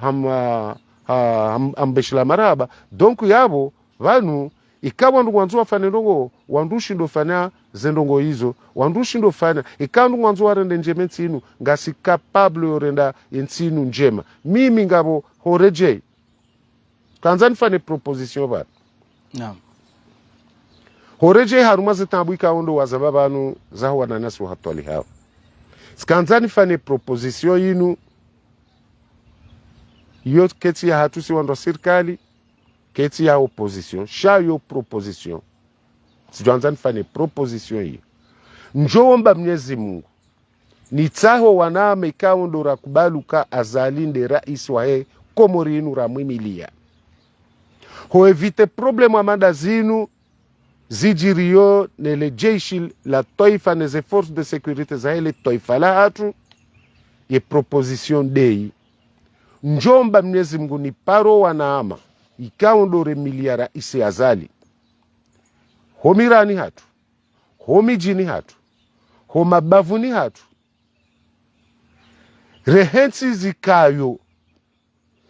ambeshla maraba donc yabo vanu ikawa ndwanzo wafanya ndongo wandushi ndo fanya zendongo hizo wandushi ndo fanya ikawa ndwanzo warende njementi inu ngasi capable yorenda yensinu njema mimi ngabo horeje kanzani fane proposition ba naam horeje haruma zitambu ikaondo wazababanu zaho wananasu hatwali hao skanzani fane proposition inu yo keti ya hatusi wando serikali keti ya opposition shayo proposition sijuanzani fane proposition hiyo njoomba Mwenyezi Mungu nitaho waname ikaondo rakubaluka azalinde rais wae Komori inu ramwimilia ho evite problemu amanda zinu zijirio nele jeshi la taifa neze force de securite za ile taifa la hatu ye proposition dei njomba Mwenyezi Mungu ni paro wanaama ikaondore miliara isi azali homirani hatu homijini hatu homabavuni hatu rehensi zikayo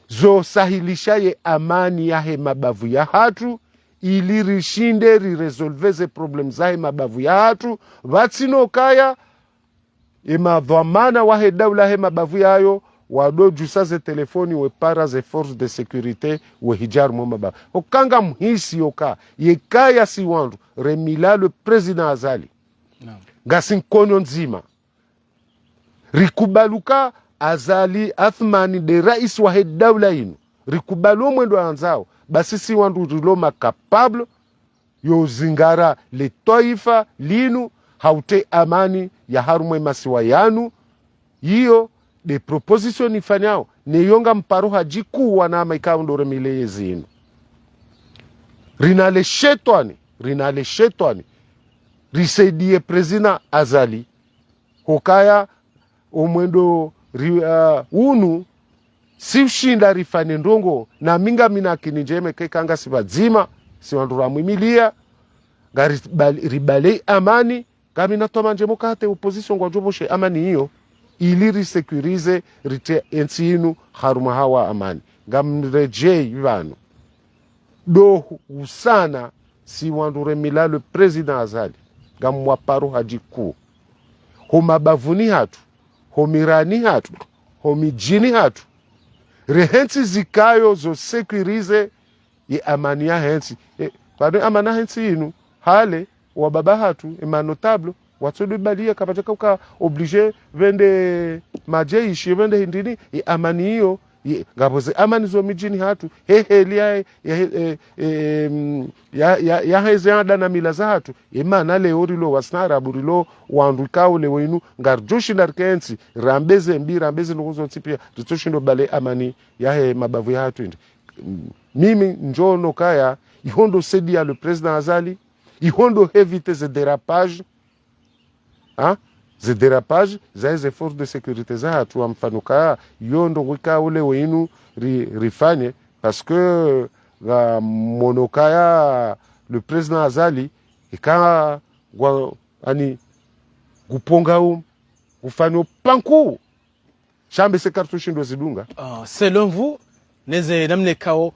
zo sahilishaye amani yahe mabavu ya hatu ili rishinde riresolveze problem zahe mabavu ya hatu vatsino kaya ema dhamana wahe daula he mabavu yayo wado jusaze telefoni we para ze force de sécurité we hijar mo mabavu okanga mhisi yoka yekaya si wandu remila le président azali gasinkonyo nzima rikubaluka azali athmani de rais wa daula inu rikubalo mwendo anzao basi si wandu riloma capable yo zingara le taifa linu haute amani ya harumwe masiwa yanu hiyo de proposition ifanyao ne yonga mparo hajiku wanama ikaundore mileye zinu rinale shetwani risaidie prezina azali hokaya omwendo unu si ushinda rifane ndongo na minga mina kininjeme kekanga sibadzima si wandu ramwimilia gari ribale amani kami natoma njemo kate opposition kwa joboshe amani hiyo ili risekurize rite ensi inu haruma hawa amani gamrejei vano do usana si wandu remila le president azali gamwaparo hajiku homabavuni hatu homirani hatu homijini hatu rehensi zikayo zo sekurize ye amani ya hensi pardon amana hensi inu hale wa baba hatu ema notable watsodu balia kapachaka uka oblige vende majeishi vende hindini ye amani hiyo ngaboze amani zo mijini hatu hehelia ya hezada na mila za hatu imana le orilo wasnara burilo wandukao le wenu ngarjoshi narkensi rambeze nukuzo tipia ritoshindo bale amani ya he mabavu ya hatu indi mimi njono kaya ihondo sedia le president azali ihondo éviter ce dérapage ze dérapage za ze force de sécurité za hatu amfanuka yondo wika ule wenu rifanye parce que la monokaya le président azali ika ani guponga ufano panku chambe se cartouche ndo zidunga selon vous neze namne kao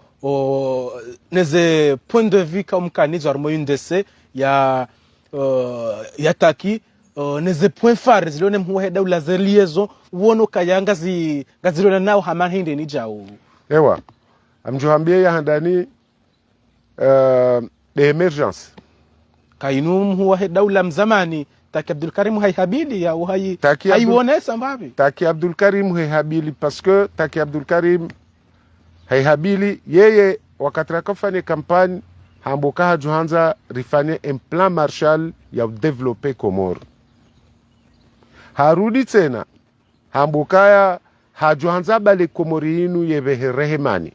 neze point de vue comme kanizo armo UNDC ya taki neze point phare zilone mhuwe daula za liaison uono kayanga gazilona nao hamahinde ni jao ewa amjuhambie ya handani de emergence kainu mhuwe daula mzamani taki Abdul Karim haihabili ya haiwonesa mbabi taki Abdul Karim haihabili parce que taki Abdul Karim haihabili yeye wakati rakafanya kampani hamboka hajuhanza rifanye un plan Marshall ya développer Comore harudi tena hambukaya hajuhanza bale Komori inu yebehe rehemani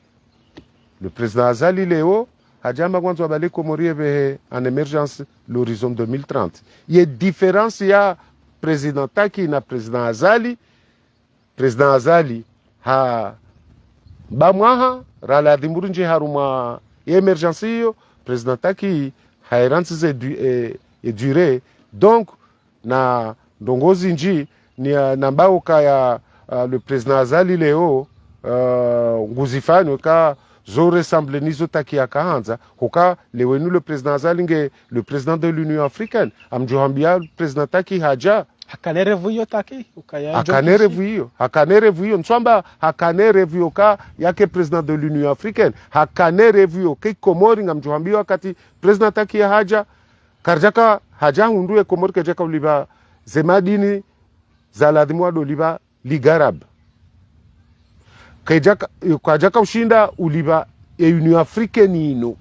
le président azali leo hajamba kwanza bale Komori yebehe en émergence l'horizon 2030 ye différence ya président taki na président azali ha bamwaha rala dimburunje haruma emergence hiyo président taki hairansi ze durée donc na ndongozi nji ni nambao kaya le président azali leo nguzifanywe ka zo ressemble nizo taki ya kahanza hoka lewenu le président azali nge le président de l'Union africaine amjuhambia le président taki haja hakanerevu hiyo taki ukaya hakanerevu hiyo nswamba hakanerevu hiyo ka yake président de l'Union africaine hakanerevu hiyo ke Komori ngamjuhambia wakati président taki ya haja karjaka haja hunduwe Komori kejaka uliba zemadini zaladimwa doliba ligarab kajaka ushinda uliba Union africaine ino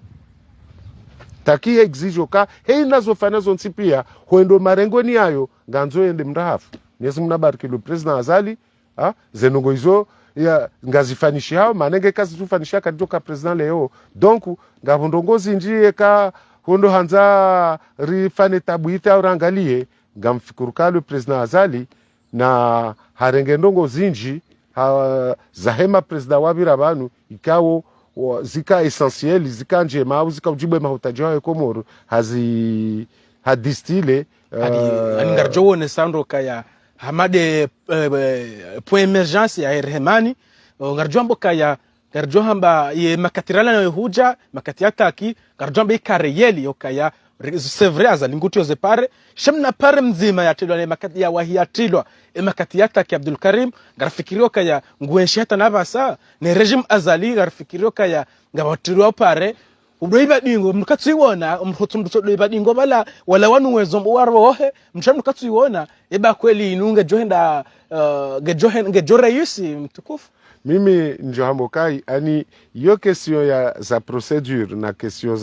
taki exijo ka heina zofana zonsipia huendo marengoni ayo nganzo ende mrahafu nyezi mnabariki le président azali zenongo izo ya ngazifanishi hao manenge kazi tufanisha kaditoka président leo donc ngabondongozi njie ka hundo hanza rifane tabuita urangalie ngamfikuru le president Azali na harenge ndongo zinji zahema president wabira banu ikawo zika essentiel zika njema au zika ujibwe mahutaji wa Komoro hadistile ngarjo ne sando kaya hamade point emergence ya Hermani ngarjo mboka ya garjo hamba ye makatirala na huja makatiataki garjo mbe kareyeli yokaya c'est vrai Azali ngutio ze pare shamna pare mzima ya tilwa makati ya wahia tilwa makatiataki Abdul Karim garafikirio kaya nguenshata nabasa ne regime Azali garafikirio kaya ngabatilwa pare udoiba dingo mkatsiwona umhutumbuto doiba dingo wala wanu wezo warohe mshamu katsiwona eba kweli inunge johenda gejora yusi mtukufu. Mimi njohambokai ani yo question ya za procedure na question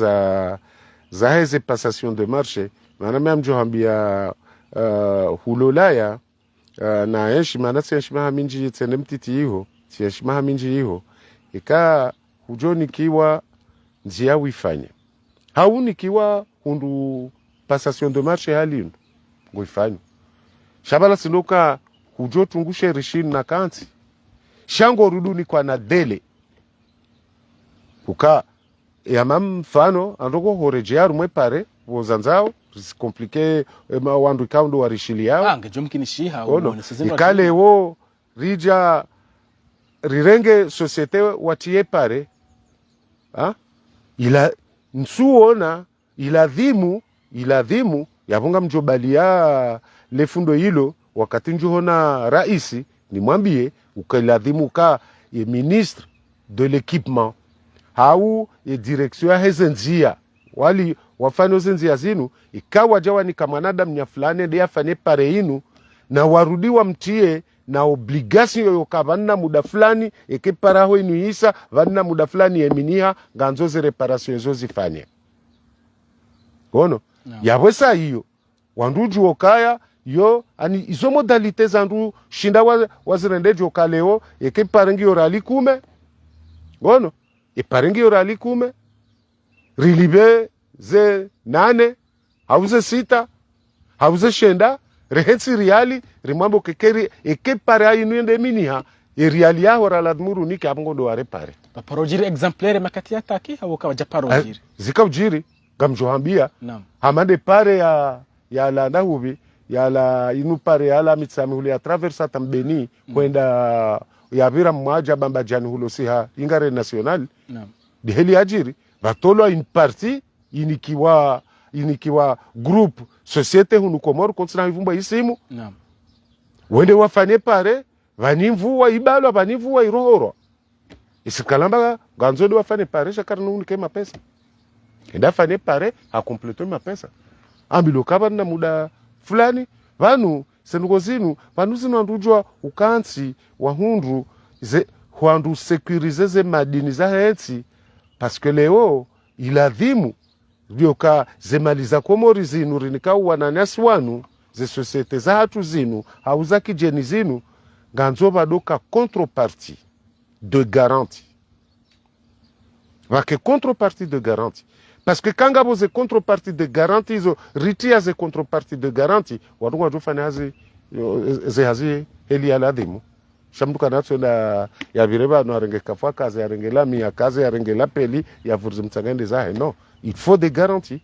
za heze passation de marché mana mimi njohambia hulolaya na heshima na heshima minji tsene mtiti hiyo heshima minji hiyo ika hujoni kiwa njia wifanye hauni kiwa hundu passation de marché halinu ngoifanye shabala sinuka hujo tungushe rishini na kanti shango ruduni kwa na dele uka ya mfano andoko horejea rumwe pare wozanzao compliqué wandu kaundo warishili yao ngejomkinishiha ikale wo rija rirenge societe watie pare ila nsuona iladhimu yavunga mjobalia lefundo hilo wakati njuhona raisi ni mwambie ukaladhimu ka ye ministre de l'équipement hau ye direction ya hezenzia wali wafano zenzia zinu ikawa jawa ni kamanada mnyafulane de afane pare inu na warudi wa mtie na obligation yoyoka vanna muda fulani eke paraho inu hisa vanna muda fulani yeminiha nganzoze reparation ezo zifanye kono yabwesa hiyo wanduju okaya yo ani izo modalite zandu shinda wazirendejo okaleo eke parengi orali kume kono parengi orali kume rilibe ze 8 hauze 6 hauze shenda rehensi riali rimambo kekeri eke pare ayinu ende miniha riali ya horaladmuru nike abongondo ware pare parojiri exemplaire makati ataki hawoka wajaparojiri zika ujiri gamjohambia hamande pare ya la nahubi ya la inu pare ya la mitsami huli ya traversa tambeni kwenda ya vira mwaja bamba jani hulo siha ingare national di heli ajiri batolo in parti inikiwa group societe hunu Komoro kontsina ivumba isimu wende wafanye pare vanimvuwa ibalo vanimvuwa irohoro isikalamba ganzode wafanye pare shakarnu unike mapesa enda fanye pare hakompleto mapesa ambilo kaba na muda fulani vanu senuko zinu vanu zinu andujwa ukansi wa hundu huandu sekurize madini za hensi parce que leo iladhimu rioka zemaliza Komori zinu rinika wananyasi wanu ze societe za hatu zinu hauza kijeni zinu ganzoba doka contrepartie de garantie vake contrepartie de garantie parce que kanga boze contrepartie de garantie izo ritia ze contrepartie de garantie wadu wadu fanya ze hazi heli aladhimu shamduka natso na ya vireba no arenge kafwa kazi arenge la mi ya kazi arenge la peli ya vurzi mtsangende zahe no il faut des garanties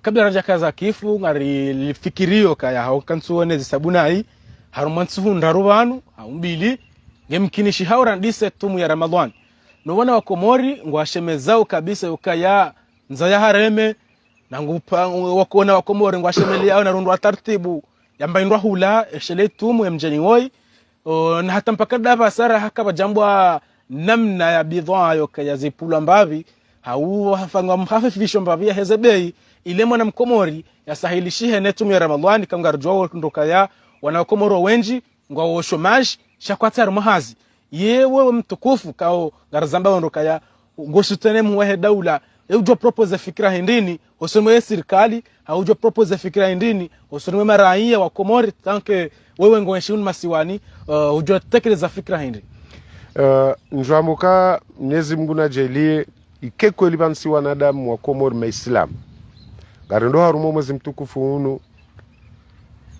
kabla raja kaza kifu ngari lifikirio kaya haukansuone zisabunai harumansuhu ndarubanu haumbili ngemkinishi haura ndise tumu ya Ramadhan no wana wa Komori ngwashemezao kabisa ukaya nzaya hareme na ngupa wakona wa Komori ngwashemeli au narundwa taratibu yambaindwa hula eshele tumu ya mjani woi na hata mpaka dava sara haka bajambwa namna ya bidhaa yokaya zipulwa mbavi hau hafangwa mhafifisho mbavi ya hezebei ile mwana Mkomori yasahilishihe netumu ya Ramadhani kangarjwa ndokaya wana Komoro wenji ngwa washomaji shakwata mahazi yewe mtukufu kao garazamba ndokaya ngosutene muwe daula ujo propose fikra hindini usomwe serikali haujo propose fikra hindini usomwe maraia wa Komori tanke wewe ngweshun masiwani ujo tekeleza fikra hindi njamuka Mwenyezi Mungu najalie ikeko libansi wanadamu wa Komori maislamu garendo harumo mwezi mtukufu uno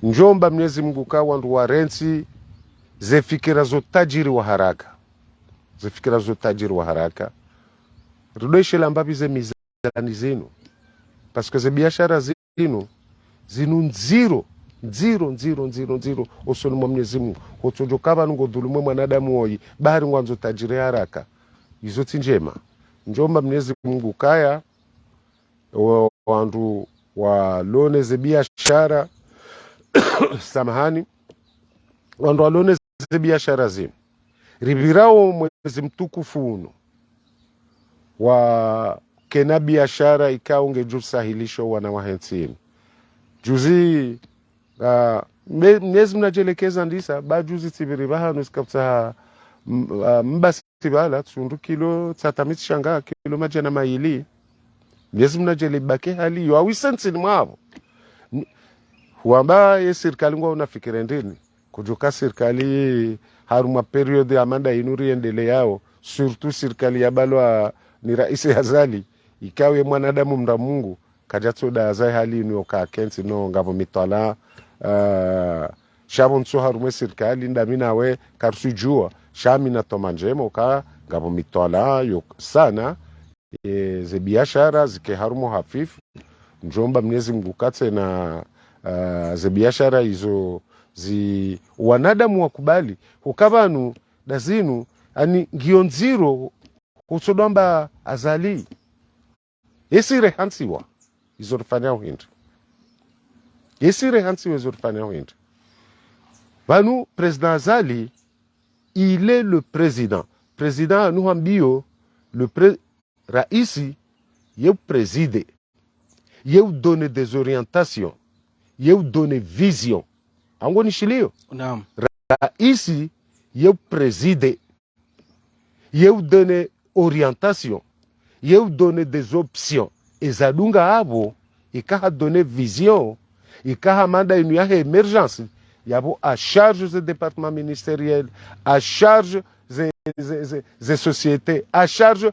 njomba Mwenyezi Mungu kawandu warensi zefikira zo tajiri wa haraka rudoishe lambabi ze mizani zinu paske ze biashara zinu nziro osoni mwa Mwenyezi Mungu hotojo kaba nungo dhulumwe mwanadamu oyi bahari ngwanzo tajiri haraka izo tinjema njomba Mwenyezi Mungu kaya wandu walone ze biashara samahani wandu walone ze biashara zinu ribirao mwezi mtukufu uno wa kena biashara ikaunge juu sahilisho wana wahensini juzi Mwenyezi mnajelekeza ndisa ba juzi tibiri baha nusikapsa mbasi tibala tsundu kilo tsatamiti shanga kilo majana maili Mwenyezi mnajelebake hali yo awisensi ni mwabo huamba ye serikali ngwa unafikire ndini kujuka serikali haruma periode amanda inuri endele yao surtout serikali ya balwa ni Rais Azali ikawe mwanadamu mda Mungu kajatsoda azai hali ino ka kensi no ngabo mitwala shabon so harume serikali ndamina we karsujua shami na tomanjemo ka ngabo mitwala yo sana ze biashara zike harumo hafifu njomba Mwenyezi Mungu katse na ze biashara hizo zi wanadamu wakubali hukabanu dazinu ani ngionziro kusodomba Azali esire hansiwa izorfanya uhindi esire hansiwa izorfanya uhindi banu président Azali il est le président nous ambio raisi yeu préside yeu donne des orientations yeu donne vision angoni shilio naam raisi yeu préside yeu donne orientation yeu donne des options ezadunga abo ikaha donne vision ikaha manda inu ya emergence yabo à charge des départements ministériels à charge des sociétés à charge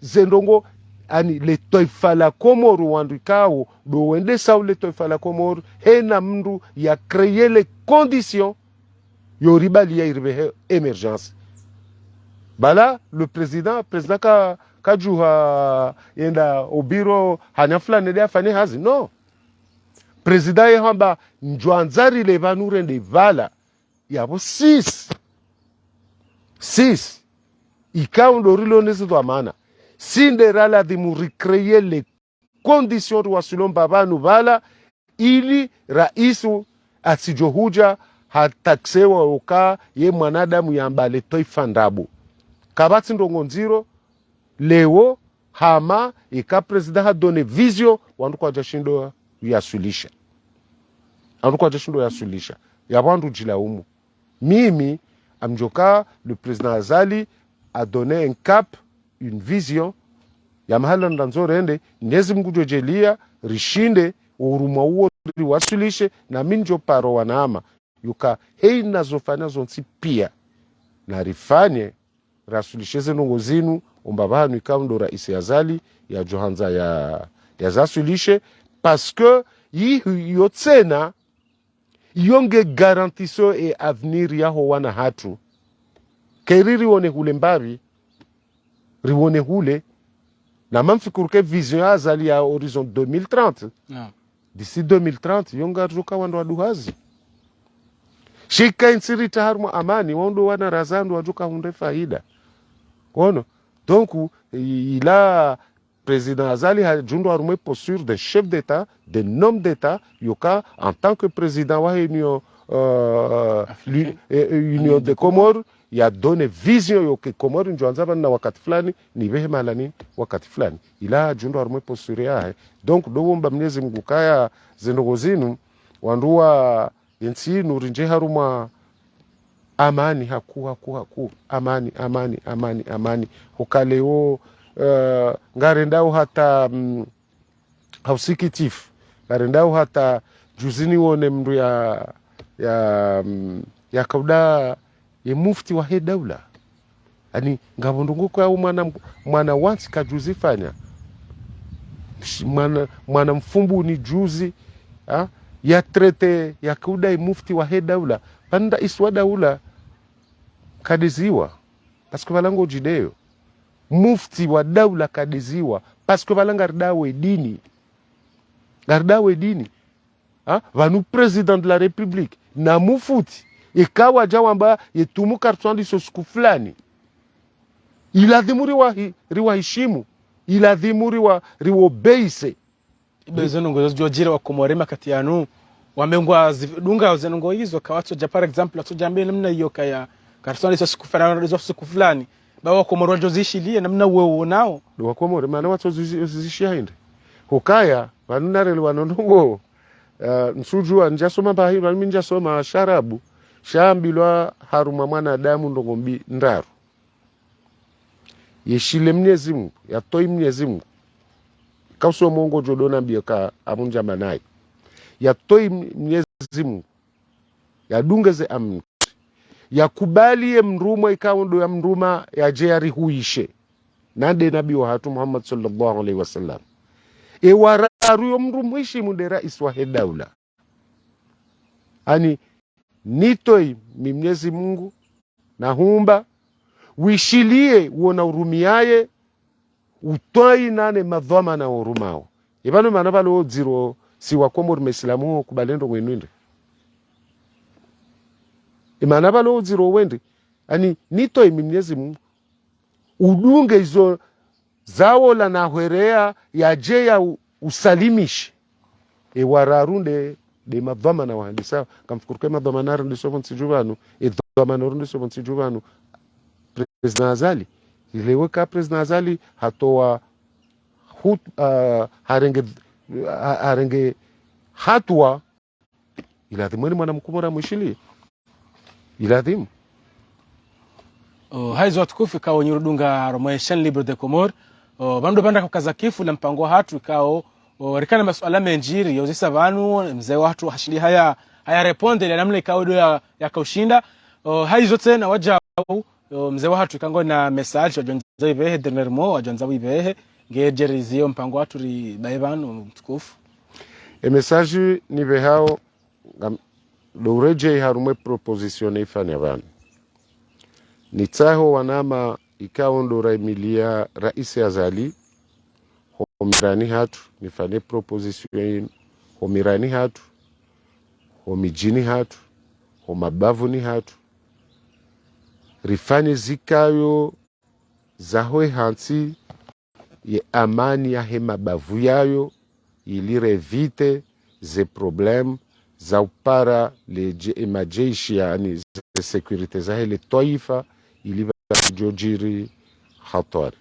zendongo ani le toifa la Komoro wandu kao do wende saw le toifa la Komoro hena mndu ya créer les conditions yoribali ya irbe émergence bala le président kajuha yenda obiro hanafla nede afanye hazi no président yehamba njwanzari le banurende vala yabo 6 ikaundo rilonezi do amana sinderala de mu recréer les conditions de wasulomba banu vala ili raisu asijohuja hataksewa oka ye mwanadamu yambale toifa ndabu kabati ndongo nziro leo hama ika president ha donne vision wandu kwa jashindo yasulisha ya wandu jilaumu mimi amjoka le président Azali a donné un cap une vision ya mahala ndanzorende Mwenyezi Mungu jojelia rishinde uruma uo wasulishe na minjo paro wanama yuka hei nazofanya zonsi pia na rifanye rasulisheze nongo zinu ombabanu ikaundo Rais Azali ya johanza ya zasulishe parce que yotsena yonge garantiso e avenir yaho wana hatu keriri wone hule mbavi riwone hule na mamfikuru ke vision ya Azali ya horizon 2030 no. D'ici 2030 yonga ruka wando waduhazi shika insiri taharmu amani wando wana razandu wajuka hunde faida kono donc il a président Azali a jundo arumé posture de chef d'état de nom d'état yoka en tant que président wa union union de Comores ya donne vision yoke Komori njoanzaba na wakati fulani ni behe malani wakati fulani ila jundo arumwe posture yahe donc dowomba Mwenyezi Mungu kaya zendogo zinu wanduwa yensi nurinje haruma amani haku amani hukaleo ngarendao hata hausikitif ngarendao hata juzini wone mndu ya kauda ye mufti wa he daula ani ngabondungu kwa mwana wansi kajuzifanya mwana mfumbu ni juzi ya trete ya kudai mufti wa he daula panda iswa daula kadiziwa paske valango jideo mufti wa daula kadiziwa paske valanga gardawe dini vanu president de la republique na mufuti ikawa jawamba yetumu kartuandi sosiku fulani iladhimu riwahishimu iladhimu riwobeise bezonongo jojira wa komorema kati yanu wamengwa dunga zenongo hizo kawatso ja par exemple atso jambe namna hiyo kaya kartuandi sosiku fulani bawa komorwa jozishilie namna wewe nao wa komore maana watso zishihainde hokaya vanunareli vanondongo nsujua njasoma bahi vami njasoma sharabu shambilwa haruma mwanadamu ndongombi ndaru yeshile Mwenyezi Mungu yatoi Mwenyezi Mungu kauso mongo jodona biaka amunja manai yatoi Mwenyezi Mungu yadungeze amni yakubali mruma ikawa ndo ya mruma ya jeri huishe nande nabii wa hatu Muhammad sallallahu alaihi wasallam wararu yo mrumwishi mundera iswa he daula ani nitoi Mwenyezi Mungu na humba wishilie uona urumiaye utoi nane madhama na urumao ibano manabalo ziro siwa komor mesilamu kubalendo mwenwinde imanabalo ziro wende ani nitoi Mwenyezi Mungu udunge hizo zao la nahwerea ya je ya usalimishi wararunde de madhama na wahandisa kamfukuruke madhama na rundi sobo nsijubanu madhama na rundi sobo nsijubanu President Azali ileweka President Azali hatoa harenge hatua iladhimweni mwana mkumora mwishili iladhimu haizo watukufu kao nyurudunga Romoe Chaine Libre des Comores bandu banda kukaza kifu na mpango hatu kao rikana masuala menjiri yozisa vanu mzee watu hashili haya reponde ile namna ikao do ya kaushinda haizo tena wajao mzee watu kango na message wajonza ibehe dernièrement wajonza ibehe ngejerizio mpango watu ri baivanu mtukufu message ni behao doureje harume proposition ifanya vanu nitaho wanama ikao ndo Emilia Rais Azali homirani hatu nifanye proposition homirani hatu homijini hatu homabavu ni hatu rifanye zikayo zahoe hansi ye amani ya hemabavu yayo ilire vite ze problem za upara le majeshi yani ze securite za hele toifa iliva jojiri hatari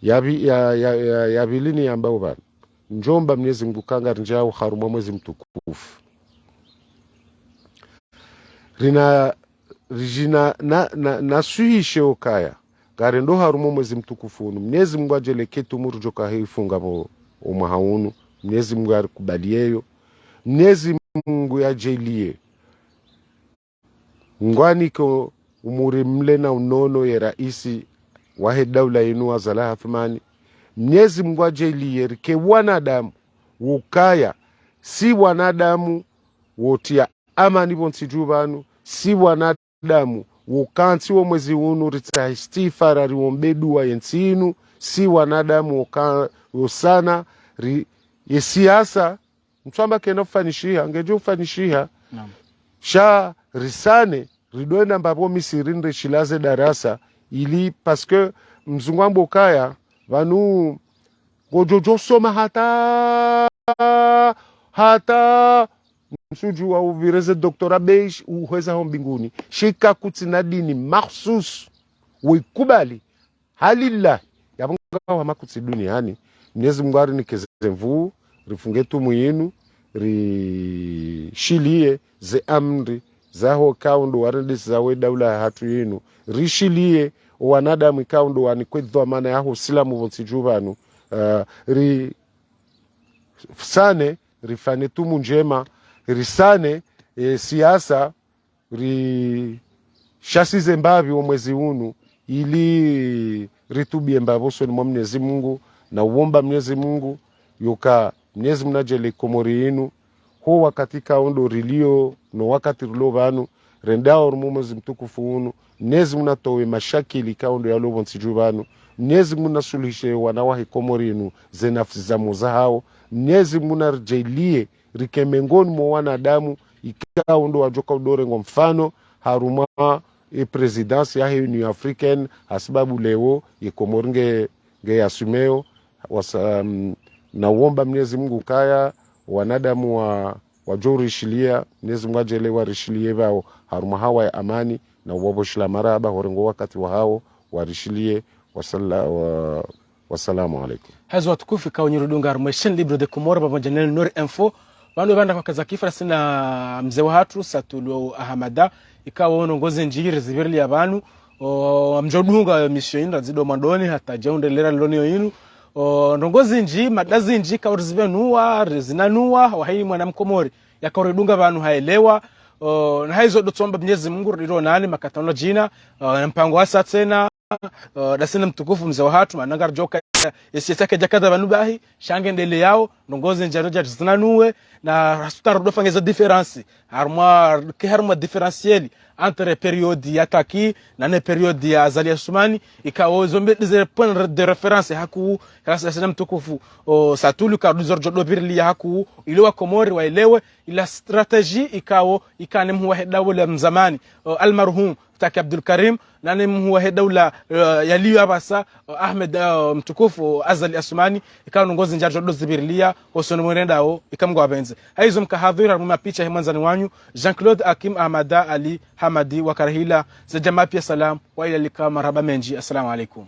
yabilini ambao bana njomba Mwenyezi Mungu kanga njao haruma mwezi mtukufu rijina na suhishe okaya gari ndo haruma mwezi mtukufu Mwenyezi Mungu ajeleke tumurjo kahifunga mo umahaunu Mwenyezi Mungu akubalieyo Mwenyezi Mungu yajelie ngwani ko umuri mle na unono ya raisi wahe daula inu Azali Athmani Mwenyezi Mungu ajelie ke wanadamu ukaya si wanadamu wotia amani bonsijubanu si wanadamu wokansi wo mwezi unu ritsahistifara riwombedu wa yensinu si wanadamu wosana yesiasa mtuamba kena ufanishia ngejo ufanishia sha risane ridoenda mbapo misirinde shilaze darasa ili paske mzungwambo kaya vanu gojojo soma hata msuju wa uvireze doktora beish uweza ho mbinguni shika kutina dini mahsus wikubali halillah yabanga wa makutsi duniani Mwenyezi Mungu ari nikezemvu rifungetu muyinu rishilie ze amri zaho kaundo warendisi zawe daula hatu yinu rishilie wanadamu kaundo wanikwedhwa maana yaho silamu vonsijuvanu ri sane rifane tumu njema risane siasa ri shasize mbavi wa mwezi unu ili ritubie mbavoso ni mwa Mwenyezi Mungu na uomba Mwenyezi Mungu yoka Mwenyezi Mungu najele Komori yenu ho wakati kaondo rilio no wakati rilo vanu rendao Mwezi mtukufu unu Mwenyezi Mungu natowe mashakili kaondo ya lobo nsiju vanu Mwenyezi Mungu nasuluhishe wanawahi Komori yenu ze nafsi za muzahao Mwenyezi Mungu narjailie rikemengoni mwa wanadamu ikaondo wajoka udore ngo mfano haruma presidence ya Union Africaine sababu leo Komori nge asumeo na uomba Mwenyezi Mungu kaya wanadamu wajo rishilia Mwenyezi Mungu ajele warishilie vao haruma hawa ya amani na waboshila maraba horengo wakati wa hao warishilie wasalamu alaikum. Hazo watukufu kwa Nyiri Dunga Harumwe Chaine Libre de Comore pamoja na Nord Info bando banda kwa kaza kifra sina mzee wa hatu Satulu Ahamada ikawa onongoze njiri zivirili abantu mjodunga mission inda zido mandoni hata jaunde lera loni yinu ndongozi nji madazi nji ka urzivenua rezinanua wahai mwana mkomori yakaridunga abantu haelewa na haizo dotsomba Mwenyezi Mungu riro nani makatano jina mpango wasa tena dasina mtukufu mzee wa hatu mananga joka yesitake jakada banu bahi shange ndele yao ndongozi njaroja zinanue na rasuta rodofangeza difference harma differentiel entre période ya taki na ne période ya Azali Assoumani ikawo zombe des points de référence haku kasa sana mtukufu Satulu ka duzorjodo birli haku iliwa Komori waelewe ila strategie ikawo ikane mhuwa dawla mzamani almarhum taki Abdul Karim na ne mhuwa dawla yaliyo abasa Ahmed mtukufu Azali Assoumani ikawa ngozi njarjodo zibirlia osono mwerendao ikamgwa benze haizo mkahadhira mu mapicha himanzani wanyu Jean-Claude Hakim Ahmada Ali Hamadi wa Karahila za jamaa pia salam wa ila lika marhaba menji assalamu alaikum.